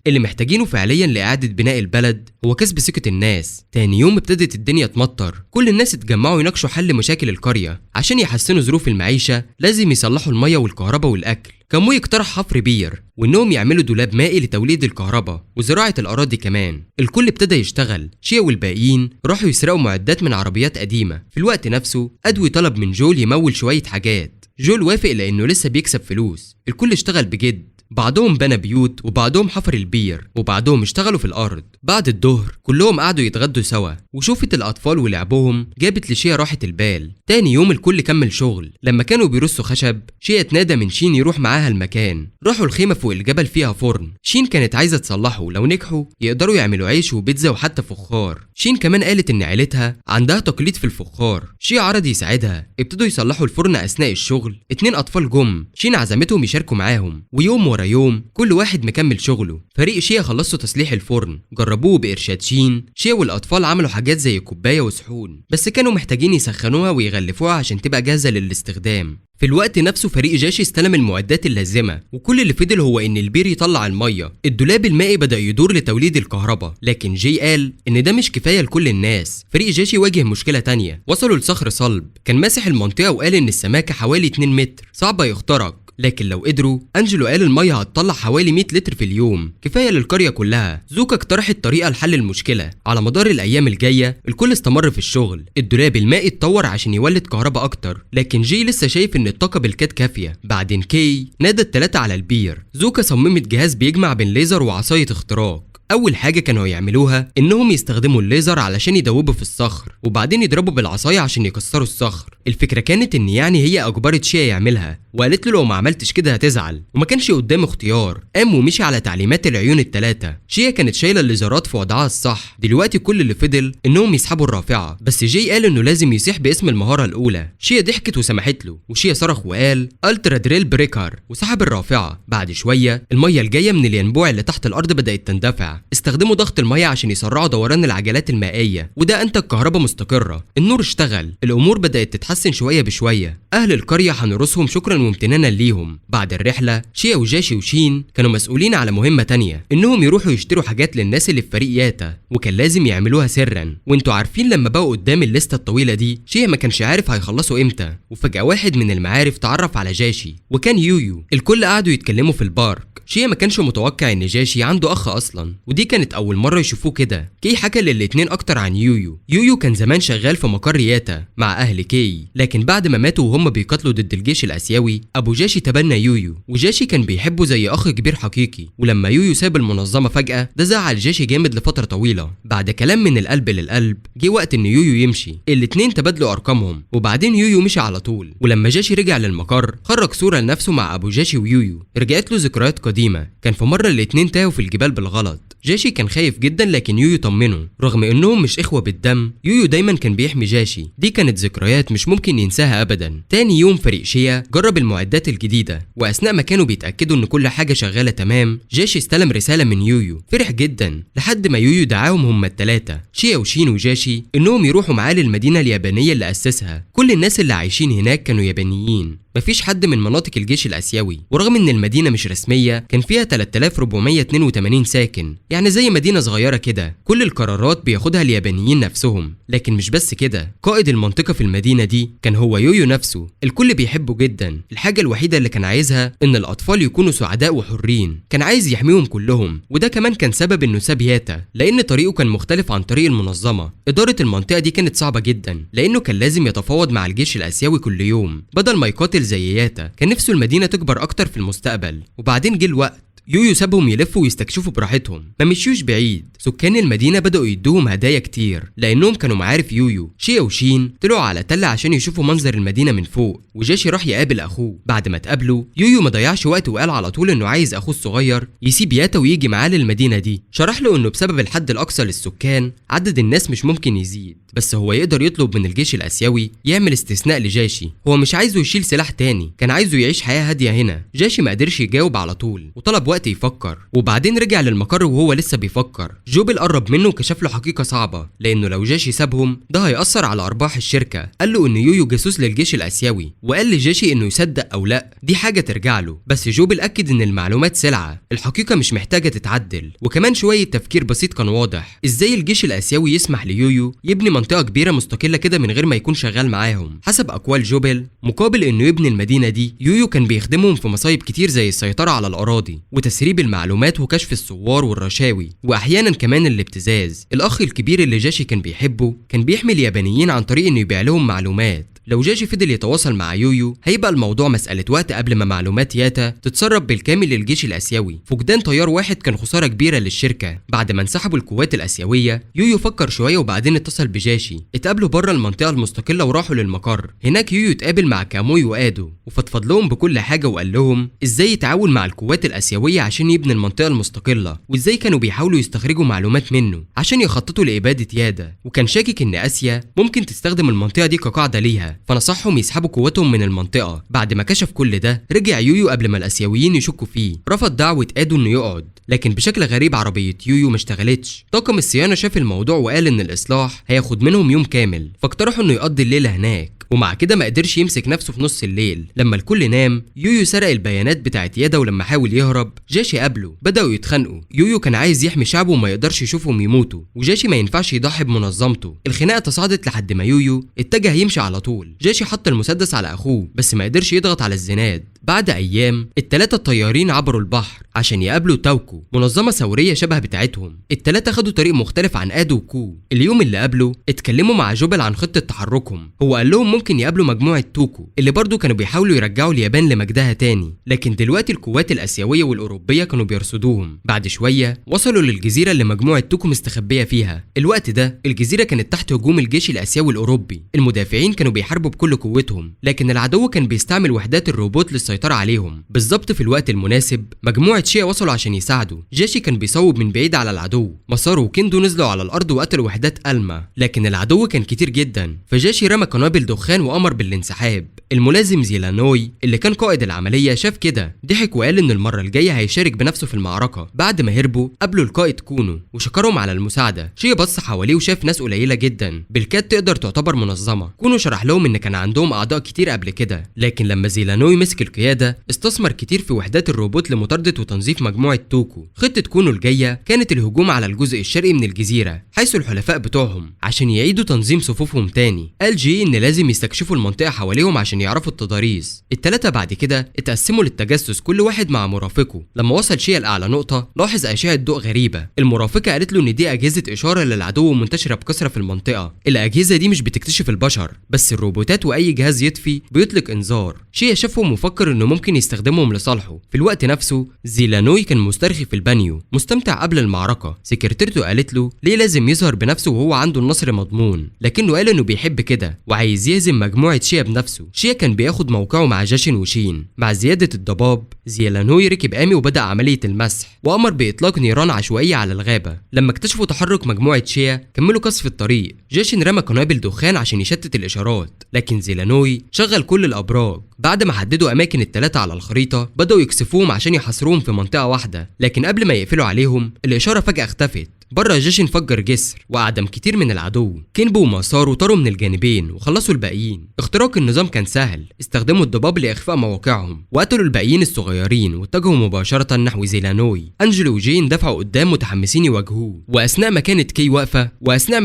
اللي محتاجينه فعليا لاعادة بناء البلد هو كسب ثقة الناس. تاني يوم ابتدت الدنيا تمطر، كل الناس اتجمعوا يناقشوا حل مشاكل القرية. عشان يحسنوا ظروف المعيشة لازم يصلحوا المية والكهرباء والأكل. كان يقترح حفر بير وانهم يعملوا دولاب مائي لتوليد الكهرباء وزراعة الأراضي كمان. الكل ابتدى يشتغل. شيا والباقيين راحوا يسرقوا معدات من عربيات قديمة. في الوقت نفسه أدوي طلب من جول يمول شوية حاجات. جول وافق لأنه لسه بيكسب فلوس. الكل اشتغل بجد، بعضهم بنى بيوت وبعضهم حفر البير وبعضهم اشتغلوا في الارض. بعد الظهر كلهم قعدوا يتغدوا سوا، وشوفة الاطفال ولعبهم جابت لشيا راحة البال. تاني يوم الكل كمل شغل. لما كانوا بيرصوا خشب شيا اتنادى من شين يروح معاها المكان. راحوا الخيمة فوق الجبل فيها فرن. شين كانت عايزة تصلحه، لو نجحوا يقدروا يعملوا عيش وبيتزا وحتى فخار. شين كمان قالت ان عيلتها عندها تقليد في الفخار. شيا عرض يساعدها. ابتدوا يصلحوا الفرن اثناء الشغل. 2 اطفال جم. شين عزمتهم يشاركوا معاهم، ويوم ورا يوم كل واحد مكمل شغله. فريق شيا خلصوا تصليح الفرن، جربوه بإرشاد شين. شيا والأطفال عملوا حاجات زي كوباية وصحون، بس كانوا محتاجين يسخنوها ويغلفوها عشان تبقى جاهزة للاستخدام. في الوقت نفسه فريق جاشي استلم المعدات اللازمة، وكل اللي فضل هو ان البير يطلع المية. الدولاب المائي بدأ يدور لتوليد الكهرباء، لكن جي قال ان ده مش كفاية لكل الناس. فريق جاشي واجه مشكلة تانية. وصلوا لصخر صلب كان ماسح المنطقة، وقال ان السماكة حوالي 2 متر صعبة يخترق، لكن لو قدروا. أنجلو قال المية هتطلع حوالي 100 لتر في اليوم، كفاية للقرية كلها. زوكا اقترحت طريقة لحل المشكلة. على مدار الأيام الجاية الكل استمر في الشغل. الدولاب المائي اتطور عشان يولد كهرباء أكتر، لكن جي لسه شايف إن الطاقة بالكاد كافية. بعدين كي نادى ال3 على البير. زوكا صممت جهاز بيجمع بين ليزر وعصاية اختراق. أول حاجة كانوا يعملوها إنهم يستخدموا الليزر علشان يدوبوا في الصخر، وبعدين يضربوا بالعصاية عشان يكسروا الصخر. الفكرة كانت إن هي أجبرت شيا يعملها، وقالت له لو ما عملتش كده هتزعل، وما كانش قدامه اختيار. قام ومشي على تعليمات العيون ال3. شيا كانت شايلة الليزرات في وضعها الصح. دلوقتي كل اللي فضل إنهم يسحبوا الرافعة، بس جي قال إنه لازم يصيح باسم المهارة الأولى. شيا ضحكت وسمحت له، وشيا صرخ وقال ألترا دريل بريكر وسحب الرافعة. بعد شوية المية الجاية من الينبوع اللي تحت الأرض بدأت تندفع. استخدموا ضغط المية عشان يسرعوا دوران العجلات المائية، وده أنتج كهرباء مستقرة. النور اشتغل. الأمور بدأت تتحسن شوية بشوية. أهل القرية هنرسهم شكرا وامتنانا ليهم. بعد الرحلة شيا وجاشي وشين كانوا مسؤولين على مهمة تانية، إنهم يروحوا يشتروا حاجات للناس اللي في فريق ياتا، وكان لازم يعملوها سرا. وانتوا عارفين لما بقوا قدام الليستة الطويلة دي شيا ما كانش عارف هيخلصوا امتى، وفجأة واحد من المعارف تعرف على جاشي وكان يويو. الكل قعدوا يتكلموا في البارك. شيا ما كانش متوقع ان جاشي عنده اخ اصلا، ودي كانت اول مره يشوفوه كده. كي حكى للاتنين اكتر عن يويو. يويو كان زمان شغال في مقر ياتا مع اهل كي، لكن بعد ما ماتوا وهم بيقاتلوا ضد الجيش الاسيوي ابو جاشي تبنى يويو، وجاشي كان بيحبه زي اخ كبير حقيقي. ولما يويو ساب المنظمه فجاه ده زعل جاشي جامد لفتره طويله. بعد كلام من القلب للقلب جه وقت ان يويو يمشي. الاتنين تبادلوا ارقامهم، وبعدين يويو مشي على طول. ولما جاشي رجع للمقر خرج صوره لنفسه مع ابو جاشي ويويو. رجعت له ذكريات قديمه. كان في مره الاتنين تاهوا في الجبال بالغلط. جاشي كان خايف جدا، لكن يويو طمنه. رغم انهم مش اخوه بالدم يويو دايما كان بيحمي جاشي. دي كانت ذكريات مش ممكن ينساها ابدا. تاني يوم فريق شيا جرب المعدات الجديده، واثناء ما كانوا بيتاكدوا ان كل حاجه شغاله تمام جاشي استلم رساله من يويو. فرح جدا لحد ما يويو دعاهم هما ال3 شيا وشين وجاشي انهم يروحوا معاه للمدينه اليابانيه اللي اسسها. كل الناس اللي عايشين هناك كانوا يابانيين، مفيش حد من مناطق الجيش الاسيوي. ورغم ان المدينه مش رسميه كان فيها 3482 ساكن، يعني زي مدينه صغيره كده. كل القرارات بياخدها اليابانيين نفسهم. لكن مش بس كده، قائد المنطقه في المدينه دي كان هو يويو نفسه. الكل بيحبه جدا. الحاجه الوحيده اللي كان عايزها ان الاطفال يكونوا سعداء وحرين. كان عايز يحميهم كلهم، وده كمان كان سبب انه ساب ياتا، لان طريقه كان مختلف عن طريق المنظمه. اداره المنطقه دي كانت صعبه جدا، لانه كان لازم يتفاوض مع الجيش الاسيوي كل يوم بدل ما يقاتل زي ياتا. كان نفسه المدينه تكبر اكتر في المستقبل. وبعدين جه الوقت يويو سابهم يلفوا ويستكشفوا براحتهم. ما مشيوش بعيد، سكان المدينة بدأوا يدوهم هدايا كتير لأنهم كانوا معارف يويو. شيا وشين طلعوا على تلة عشان يشوفوا منظر المدينة من فوق، وجاشي راح يقابل أخوه. بعد ما اتقابلوا يويو ما ضيعش وقت وقال على طول إنه عايز أخوه الصغير يسيب ياتا ويجي معاه للمدينة دي. شرح له إنه بسبب الحد الأقصى للسكان عدد الناس مش ممكن يزيد، بس هو يقدر يطلب من الجيش الآسيوي يعمل استثناء لجاشي. هو مش عايزه يشيل سلاح تاني، كان عايزه يعيش حياة هادية هنا. جاشي ما قدرش يجاوب على طول وطلب وقت يفكر، وبعدين رجع للمقر وهو لسه بيفكر. جوبل قرب منه وكشف له حقيقة صعبة، لأنه لو جاشي سابهم ده هيأثر على أرباح الشركة. قال له إن يويو جاسوس للجيش الآسيوي، وقال لجاشي إنه يصدق أو لا دي حاجة ترجع له، بس جوبل أكد إن المعلومات سلعة، الحقيقة مش محتاجة تتعدل. وكمان شوية تفكير بسيط كان واضح إزاي الجيش الآسيوي يسمح ليويو يبني منطقة كبيرة مستقلة كده من غير ما يكون شغال معاهم. حسب أقوال جوبل، مقابل إنه يبني المدينة دي يويو كان بيخدمهم في مصايب كتير زي السيطرة على الأراضي وتسريب المعلومات وكشف الثوار والرشاوي، وأحيانا كمان الابتزاز. الأخ الكبير اللي جاشي كان بيحبه كان بيحمي اليابانيين عن طريق إنه يبيع لهم معلومات. لو جاشي فضل يتواصل مع يويو هيبقى الموضوع مسألة وقت قبل ما معلومات ياتا تتسرب بالكامل للجيش الآسيوي. فقدان طيار واحد كان خسارة كبيرة للشركة. بعد ما انسحبوا القوات الآسيوية يويو فكر شوية وبعدين اتصل بجاشي. اتقابلوا بره المنطقة المستقلة وراحوا للمقر. هناك يويو اتقابل مع كاموي وآدو وفضفض لهم بكل حاجة، وقال لهم ازاي يتعاون مع القوات الآسيوية عشان يبني المنطقة المستقلة، وازاي كانوا بيحاولوا يستخرجوا معلومات منه عشان يخططوا لإبادة يادا. وكان شاكك ان آسيا ممكن تستخدم المنطقة دي كقاعدة ليها، فنصحهم يسحبوا قوتهم من المنطقة. بعد ما كشف كل ده رجع يويو قبل ما الآسيويين يشكوا فيه. رفض دعوة آدو انه يقعد، لكن بشكل غريب عربية يويو ما اشتغلتش. طاقم الصيانة شاف الموضوع وقال ان الإصلاح هياخد منهم يوم كامل، فاقترحوا انه يقضي الليلة هناك. ومع كده ما قدرش يمسك نفسه في نص الليل. لما الكل نام يويو سرق البيانات بتاعت يادا، ولما حاول يهرب جاشي قابله. بدأوا يتخانقوا. يويو كان عايز يحمي شعبه وما يقدرش يشوفهم يموتوا، وجاشي ما ينفعش يضحي بمنظمته. الخناقة تصاعدت لحد ما يويو اتجه يمشي على طول. جاشي حط المسدس على أخوه بس ما قدرش يضغط على الزناد. بعد أيام التلاتة الطيارين عبروا البحر عشان يقابلوا تاوكو، منظمة ثورية شبه بتاعتهم. التلاتة خدوا طريق مختلف عن آدو وكو. اليوم اللي قبله اتكلموا مع جوبل عن خطة تحركهم. هو قال لهم ممكن يقابلوا مجموعة توكو اللي برضو كانوا بيحاولوا يرجعوا اليابان لمجدها تاني، لكن دلوقتي القوات الآسيوية والأوروبية كانوا بيرصدوهم. بعد شوية وصلوا للجزيرة اللي مجموعة توكو مستخبية فيها. الوقت ده الجزيرة كانت تحت هجوم الجيش الآسيوي الأوروبي. المدافعين كانوا بيحاربوا بكل قوتهم، لكن العدو كان بيستعمل وحدات الروبوت للسيطرة عليهم. بالظبط في الوقت المناسب مجموعة شيا وصلوا عشان يساعدوا. جاشي كان بيصوب من بعيد على العدو. مسارو وكيندو نزلوا على الأرض وقتلوا وحدات ألما، لكن العدو كان كتير جدا، فجاشي رمى قنابل دخان وأمر بالانسحاب. الملازم زيلانوي اللي كان قائد العملية شاف كده، ضحك وقال إن المرة الجاية هيشارك بنفسه في المعركة. بعد ما هربوا قابلوا القائد كونو وشكرهم على المساعدة. شيا بص حواليه وشاف ناس قليلة جدا بالكاد تقدر تعتبر منظمة. كونو شرح لهم إن كان عندهم أعضاء كتير قبل كده، لكن لما زيلانوي مسك القيادة استثمر كتير في وحدات الروبوت لمطاردة وتنظيف مجموعة توكو. خطة كونو الجاية كانت الهجوم على الجزء الشرقي من الجزيرة حيث الحلفاء بتوعهم عشان يعيدوا تنظيم صفوفهم تاني. قال جي إن لازم يستكشفوا المنطقة حواليهم عشان يعرفوا التضاريس. التلاتة بعد كده اتقسموا للتجسس كل واحد مع مرافقه. لما وصل شيا لأعلى نقطة لاحظ أشعة ضوء غريبة. المرافقة قالت له إن دي أجهزة إشارة للعدو منتشرة بكثرة في المنطقة. الأجهزة دي مش بتكتشف البشر بس الروبوتات، وأي جهاز يطفي بيطلق إنذار. شيا شافهم وفكر إنه ممكن يستخدمهم لصالحه. في الوقت نفسه زيلانوي كان مسترخي في البانيو مستمتع قبل المعركة. سكرتيرته قالت له ليه لازم يظهر بنفسه وهو عنده النصر مضمون، لكنه قال إنه بيحب كده وعايز يهزم مجموعة شيا بنفسه. شيا كان بياخد موقعه مع جاشن وشين. مع زيادة الضباب زيلانوي ركب آمي وبدأ عملية المسح وأمر بإطلاق نيران عشوائية على الغابة. لما اكتشفوا تحرك مجموعة شيا كملوا قصف الطريق. جاشن رمى قنابل دخان عشان يشتت الإشارات، لكن زيلانوي شغل كل الأبراج. بعد ما حددوا أماكن التلاتة على الخريطة بدأوا يكسفوهم عشان يحاصروهم في منطقة واحدة، لكن قبل ما يقفلوا عليهم الإشارة فجأة اختفت. بره جاشن فجر جسر وأعدم كتير من العدو. كينبو وماسارو طاروا من الجانبين وخلصوا الباقيين. اختراق النظام كان سهل، استخدموا الضباب لإخفاء مواقعهم وقتلوا الباقيين الصغيرين واتجهوا مباشرة نحو زيلانوي. أنجلو وجين دفعوا قدام متحمسين يواجهوه، وأثناء ما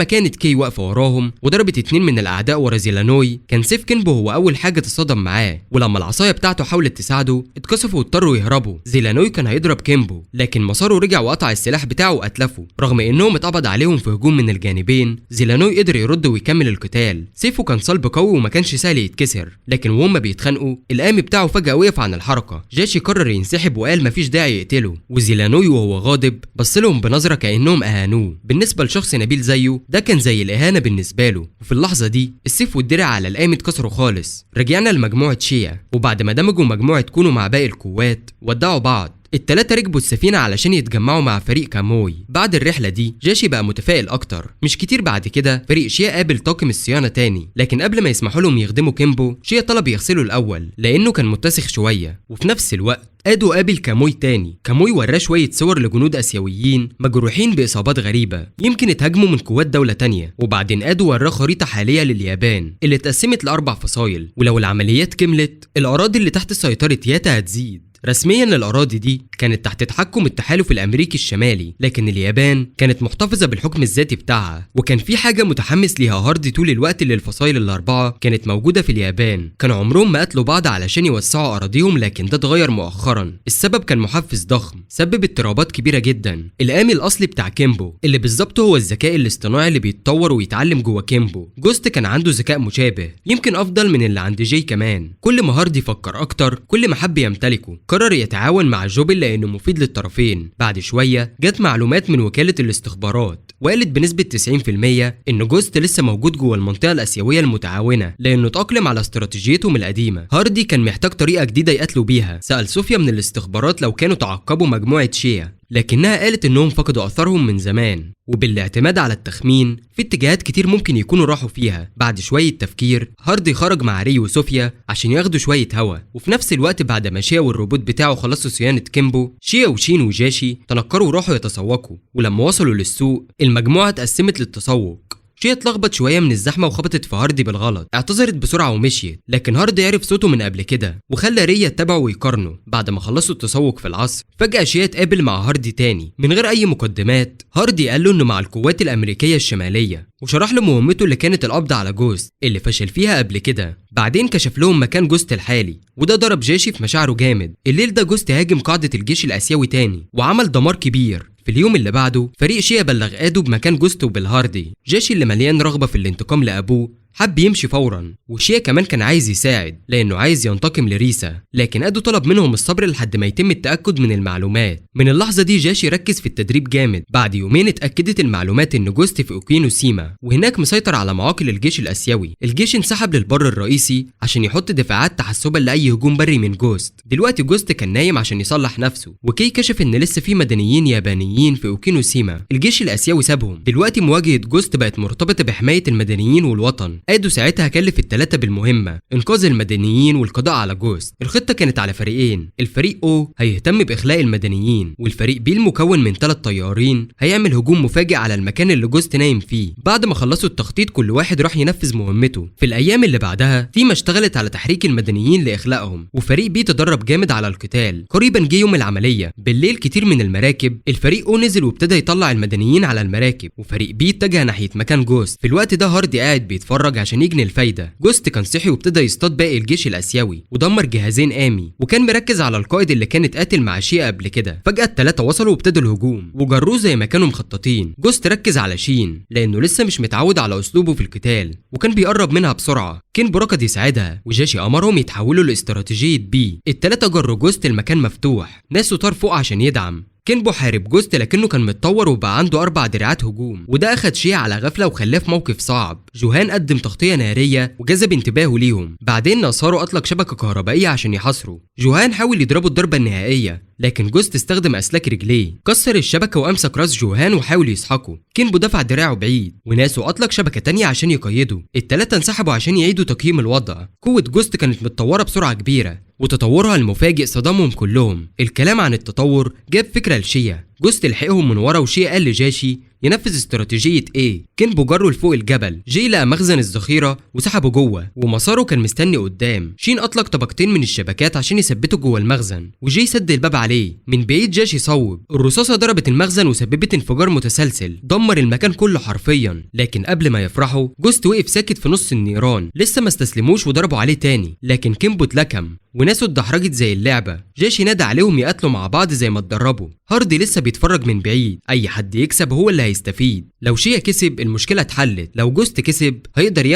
كانت كي واقفة وراهم وضربت 2 من الأعداء ورا زيلانوي، كان سيف كينبو هو أول حاجة تصادم معاه، ولما العصاية بتاعته حاولت تساعده اتكسفوا واضطروا يهربوا. زيلانوي كان هيضرب كينبو لكن ماسارو رجع وقطع السلاح بتاعه وأتلفه. رغم ورغم انهم اتقبض عليهم في هجوم من الجانبين، زيلانوي قدر يرد ويكمل القتال. سيفه كان صلب قوي وما كانش سهل يتكسر، لكن وهم بيتخانقوا القام بتاعه فجأة وقف عن الحركة. جاشي قرر ينسحب وقال مفيش داعي يقتله، وزيلانوي وهو غاضب بص لهم بنظرة كأنهم اهانوه. بالنسبة لشخص نبيل زيه ده كان زي الإهانة بالنسبة له. وفي اللحظة دي السيف والدرع على القام اتكسروا خالص. رجعنا لمجموعة شيا، وبعد ما دمجوا مجموعة كونو مع باقي القوات ودعوا بعض. التلاتة ركبوا السفينة علشان يتجمعوا مع فريق كاموي. بعد الرحلة دي جاشي بقى متفائل أكتر. مش كتير بعد كده فريق شيا قابل طاقم الصيانة تاني، لكن قبل ما يسمحوا لهم يخدموا كيمبو، شيا طلب يغسله الأول لأنه كان متسخ شوية. وفي نفس الوقت ادو قابل كاموي تاني. كاموي وراه شويه صور لجنود اسيويين مجروحين باصابات غريبه يمكن اتهاجموا من قوات دوله تانية. وبعدين ادو وراه خريطه حاليه لليابان اللي اتقسمت ل4 فصائل، ولو العمليات كملت الاراضي اللي تحت سيطره ياتا هتزيد. رسميا الأراضي دي كانت تحت تحكم التحالف الأمريكي الشمالي، لكن اليابان كانت محتفظة بالحكم الذاتي بتاعها. وكان في حاجة متحمس ليها هاردي طول الوقت اللي الفصائل ال4 كانت موجودة في اليابان كانوا عمرهم ما قتلوا بعض علشان يوسعوا أراضيهم، لكن ده اتغير مؤخرا. السبب كان محفز ضخم سبب اضطرابات كبيرة جدا. القام الأصلي بتاع كيمبو اللي بالظبط هو الذكاء الاصطناعي اللي بيتطور ويتعلم جوه كيمبو. جوست كان عنده ذكاء مشابه يمكن أفضل من اللي عند جاي كمان. كل ما هاردي فكر أكتر كل ما حب يمتلكه. قرر يتعاون مع جوبل لأنه مفيد للطرفين. بعد شوية جت معلومات من وكالة الاستخبارات وقالت بنسبة 90% إن جوست لسه موجود جوه المنطقة الآسيوية المتعاونة لأنه اتأقلم على استراتيجيتهم القديمة. هاردي كان محتاج طريقة جديدة يقتلوا بيها. سأل صوفيا من الاستخبارات لو كانوا تعقبوا مجموعة شيا، لكنها قالت انهم فقدوا اثرهم من زمان. وبالاعتماد على التخمين في اتجاهات كتير ممكن يكونوا راحوا فيها. بعد شويه تفكير هاردي خرج مع ري وصوفيا عشان ياخدوا شويه هوا. وفي نفس الوقت بعد ما شيا والروبوت بتاعه خلصوا صيانه كيمبو، شيا وشين وجاشي تنكروا وراحوا يتسوقوا. ولما وصلوا للسوق المجموعه اتقسمت للتسوق. شيا اتلخبط شويه من الزحمه وخبطت في هاردي بالغلط، اعتذرت بسرعه ومشيت، لكن هاردي عرف صوته من قبل كده وخلى ريا يتبعه ويقارنه. بعد ما خلصوا التسوق في العصر فجاه شيا اتقابل مع هاردي تاني من غير اي مقدمات. هاردي قال له انه مع القوات الامريكيه الشماليه وشرح له مهمته اللي كانت القبض على جوست اللي فشل فيها قبل كده. بعدين كشف لهم مكان جوست الحالي وده ضرب جاشي في مشاعره جامد. الليل ده جوست هاجم قاعده الجيش الاسيوي تاني وعمل دمار كبير. في اليوم اللي بعده فريق شيا بلغ ادو بمكان جوست وبالهاردي. جاشي اللي مليان رغبه في الانتقام لابوه حب يمشي فورا، وشيا كمان كان عايز يساعد لانه عايز ينتقم لريسا، لكن ادو طلب منهم الصبر لحد ما يتم التاكد من المعلومات. من اللحظه دي جاشي ركز في التدريب جامد. بعد يومين اتاكدت المعلومات ان جوست في اوكينوسيما وهناك مسيطر على معاقل الجيش الاسيوي. الجيش انسحب للبر الرئيسي عشان يحط دفاعات تحسبا لاي هجوم بري من جوست. دلوقتي جوست كان نايم عشان يصلح نفسه، وكي كشف ان لسه في مدنيين يابانيين في اوكينوسيما. الجيش الاسيوي سابهم. دلوقتي مواجهه جوست بقت مرتبطه بحمايه المدنيين والوطن. ادو ساعتها كلف الثلاثه بالمهمه انقاذ المدنيين والقضاء على جوست. الخطه كانت على فريقين، الفريق او هيهتم باخلاء المدنيين، والفريق بي المكون من 3 طيارين هيعمل هجوم مفاجئ على المكان اللي جوست نايم فيه. بعد ما خلصوا التخطيط كل واحد راح ينفذ مهمته. في الايام اللي بعدها تيما اشتغلت على تحريك المدنيين لاخلاءهم، وفريق بي تدرب جامد على القتال. قريبا جه يوم العمليه بالليل كتير من المراكب. الفريق او نزل وابتدى يطلع المدنيين على المراكب، وفريق بي اتجه ناحيه مكان جوست. في الوقت ده هاردي قاعد بيتفرج عشان يجني الفايده. جوست كان صحي وابتدى يصطاد باقي الجيش الاسيوي ودمر جهازين امي، وكان مركز على القائد اللي كان اتقاتل مع شيا قبل كده. فجاه الثلاثه وصلوا وابتدوا الهجوم وجروه زي ما كانوا مخططين. جوست ركز على شين لانه لسه مش متعود على اسلوبه في القتال وكان بيقرب منها بسرعه. كينبو ركض يساعدها وجاشي امرهم يتحولوا لاستراتيجيه بي. الثلاثه جروا جوست المكان مفتوح، ناسه طار فوق عشان يدعم. كينبو حارب جوست لكنه كان متطور وبقى عنده 4 دراعات هجوم، وده اخد شيا على غفله وخلاه في موقف صعب. جوهان قدم تغطيه ناريه وجذب انتباهه ليهم. بعدين نصارو اطلق شبكه كهربائيه عشان يحاصروا. جوهان حاول يضربه الضربه النهائيه لكن جوست استخدم اسلاك رجليه، كسر الشبكه وامسك راس جوهان وحاول يسحقه. كينبو دفع دراعه بعيد وناسو اطلق شبكه تانية عشان يقيده. الثلاثه انسحبوا عشان يعيدوا تقييم الوضع. قوه جوست كانت متطوره بسرعه كبيره وتطورها المفاجئ صدمهم كلهم. الكلام عن التطور جاب فكره لشيا. جوست لحقهم من ورا وشيا قال لجاشي ينفذ استراتيجيه ايه. كينبو جره لفوق الجبل. جي لقى مخزن الذخيره وسحبه جوه ومساره كان مستني قدام. شين اطلق طبقتين من الشبكات عشان يثبته جوه المخزن وجي سد الباب عليه. من بعيد جاشي صوب الرصاصه ضربت المخزن وسببت انفجار متسلسل دمر المكان كله حرفيا. لكن قبل ما يفرحوا جوست وقف ساكت في نص النيران. لسه ما استسلموش وضربوا عليه تاني لكن كينبو اتلكم وناسه اتدحرجت زي اللعبه. جاشي نادى عليهم يقاتلوا مع بعض زي ما اتدربوا. هاردي لسه بيتفرج من بعيد. اي حد يكسب هو اللي هيستفيد. لو شيا كسب المشكله اتحلت، لو جوست كسب هيقدر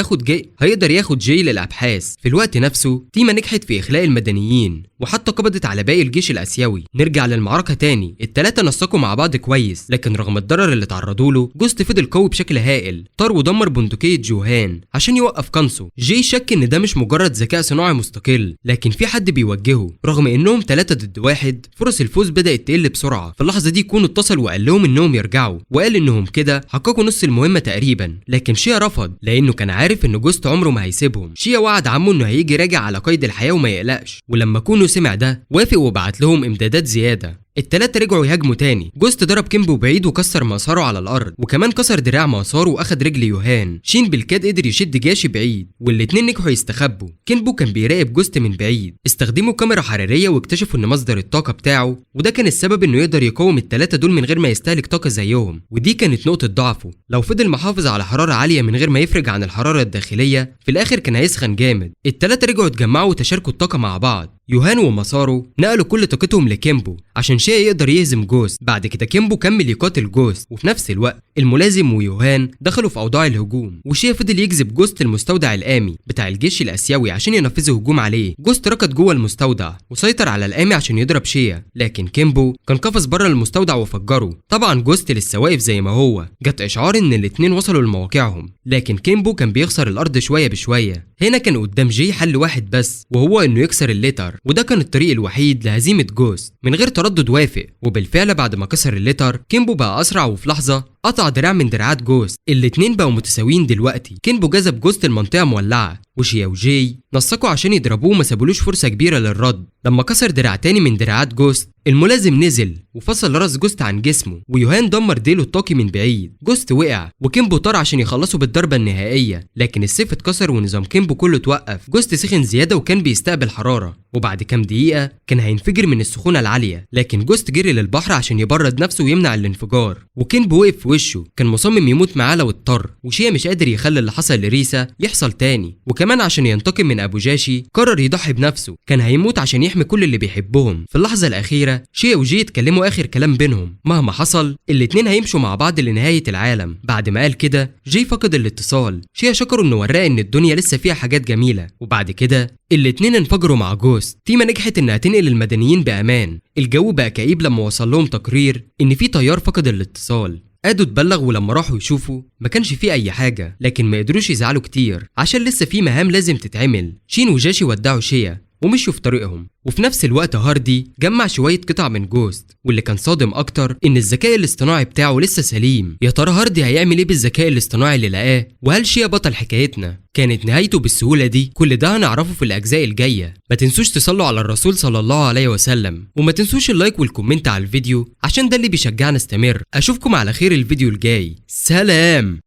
ياخد جاي للابحاث. في الوقت نفسه تيما نجحت في اخلاء المدنيين وحتى قبضت على باقي الجيش الاسيوي. نرجع للمعركه تاني، الثلاثه نسقوا مع بعض كويس، لكن رغم الضرر اللي تعرضوا له جوست فضل قوي بشكل هائل. طار ودمر بندقيه جوهان عشان يوقف كانسو. جاي شك ان ده مش مجرد ذكاء صناعي مستقل، لكن في حد بيوجهه. رغم انهم 3 ضد 1 فرص الفوز بدات تقل بسرعه. في اللحظه دي كون اتصل وقال لهم انهم يرجعوا، وقال انهم كده حققوا نص المهمه تقريبا. لكن شيا رفض لانه كان عارف ان جوست عمره ما هيسيبهم. شيا وعد عمه انه هيجي راجع على قيد الحياه وما يقلقش، ولما كونو سمع ده وافق وبعت لهم امدادات زياده. التلاتة رجعوا يهاجموا تاني. جوست ضرب كيمبو بعيد وكسر مساره على الارض، وكمان كسر دراع مساره واخد رجل يوهان. شين بالكاد قدر يشد جاشي بعيد، والاتنين نجحوا يستخبوا. كيمبو كان بيراقب جوست من بعيد. استخدموا كاميرا حراريه واكتشفوا ان مصدر الطاقه بتاعه، وده كان السبب انه يقدر يقاوم التلاتة دول من غير ما يستهلك طاقه زيهم، ودي كانت نقطه ضعفه. لو فضل محافظ على حراره عاليه من غير ما يفرج عن الحراره الداخليه، في الاخر كان هيسخن جامد. التلاتة رجعوا اتجمعوا وتشاركوا الطاقه مع بعض. يوهان ومسارو نقلوا كل طاقتهم لكيمبو عشان شيا يقدر يهزم جوست. بعد كده كيمبو كمل يقاتل جوست، وفي نفس الوقت الملازم ويوهان دخلوا في اوضاع الهجوم، وشيا فضل يجذب جوست المستودع الآمي بتاع الجيش الاسيوي عشان ينفذوا هجوم عليه. جوست ركض جوه المستودع وسيطر على الآمي عشان يضرب شيا، لكن كيمبو كان قفز بره المستودع وفجره. طبعا جوست لسه واقف زي ما هو. جت اشعار ان الاتنين وصلوا لمواقعهم، لكن كيمبو كان بيخسر الارض شويه بشويه. هنا كان قدام جي حل واحد بس، وهو انه يكسر الليتر، وده كان الطريق الوحيد لهزيمه جوست. من غير تردد وافق، وبالفعل بعد ما كسر الليتر كيمبو بقى اسرع، وفي لحظه قطع دراع من دراعات جوست. الاتنين بقوا متساويين دلوقتي. كيمبو جذب جوست المنطقه مولعه، وشيا وجي نسقوا عشان يضربوه وما سابولوش فرصه كبيره للرد. لما كسر دراع تاني من دراعات جوست الملازم نزل وفصل راس جوست عن جسمه، ويوهان دمر ديله الطاقي من بعيد. جوست وقع وكيمبو طار عشان يخلصوا بالضربه النهائيه، لكن السيف اتكسر ونظام كيمبو كله اتوقف. جوست سخن زياده وكان بيستقبل حراره، وبعد كام دقيقه كان هينفجر من السخونه العاليه، لكن جوست جري للبحر عشان يبرد نفسه ويمنع الانفجار. وكيمبو وقف في وشه، كان مصمم يموت معاه لو اضطر. وشيا مش قادر يخلي اللي حصل لريسا يحصل تاني، وكمان عشان ينتقم من ابو جاشي قرر يضحي بنفسه. كان هيموت عشان يحمي كل اللي بيحبهم. في اللحظه الاخيره شيا وجي اتكلموا اخر كلام بينهم، مهما حصل الاتنين هيمشوا مع بعض لنهايه العالم. بعد ما قال كده جي فقد الاتصال. شيا شكره انه وراه ان الدنيا لسه فيها حاجات جميله، وبعد كده الاتنين انفجروا مع جوست. تيما نجحت انها تنقل المدنيين بامان. الجو بقى كئيب لما وصل لهم تقرير ان في طيار فقد الاتصال. قادوا اتبلغ، ولما راحوا يشوفوا ما كانش فيه اي حاجه، لكن ما قدروش يزعلوا كتير عشان لسه في مهام لازم تتعمل. شين وجاشي ودعوا شيا ومشوا في طريقهم، وفي نفس الوقت هاردي جمع شويه قطع من جوست. واللي كان صادم اكتر ان الذكاء الاصطناعي بتاعه لسه سليم. يا ترى هاردي هيعمل ايه بالذكاء الاصطناعي اللي لقاه؟ وهل شيا بطل حكايتنا كانت نهايته بالسهوله دي؟ كل ده هنعرفه في الاجزاء الجايه. ما تنسوش تصلوا على الرسول صلى الله عليه وسلم، وما تنسوش اللايك والكومنت على الفيديو عشان ده اللي بيشجعنا نستمر. اشوفكم على خير الفيديو الجاي. سلام.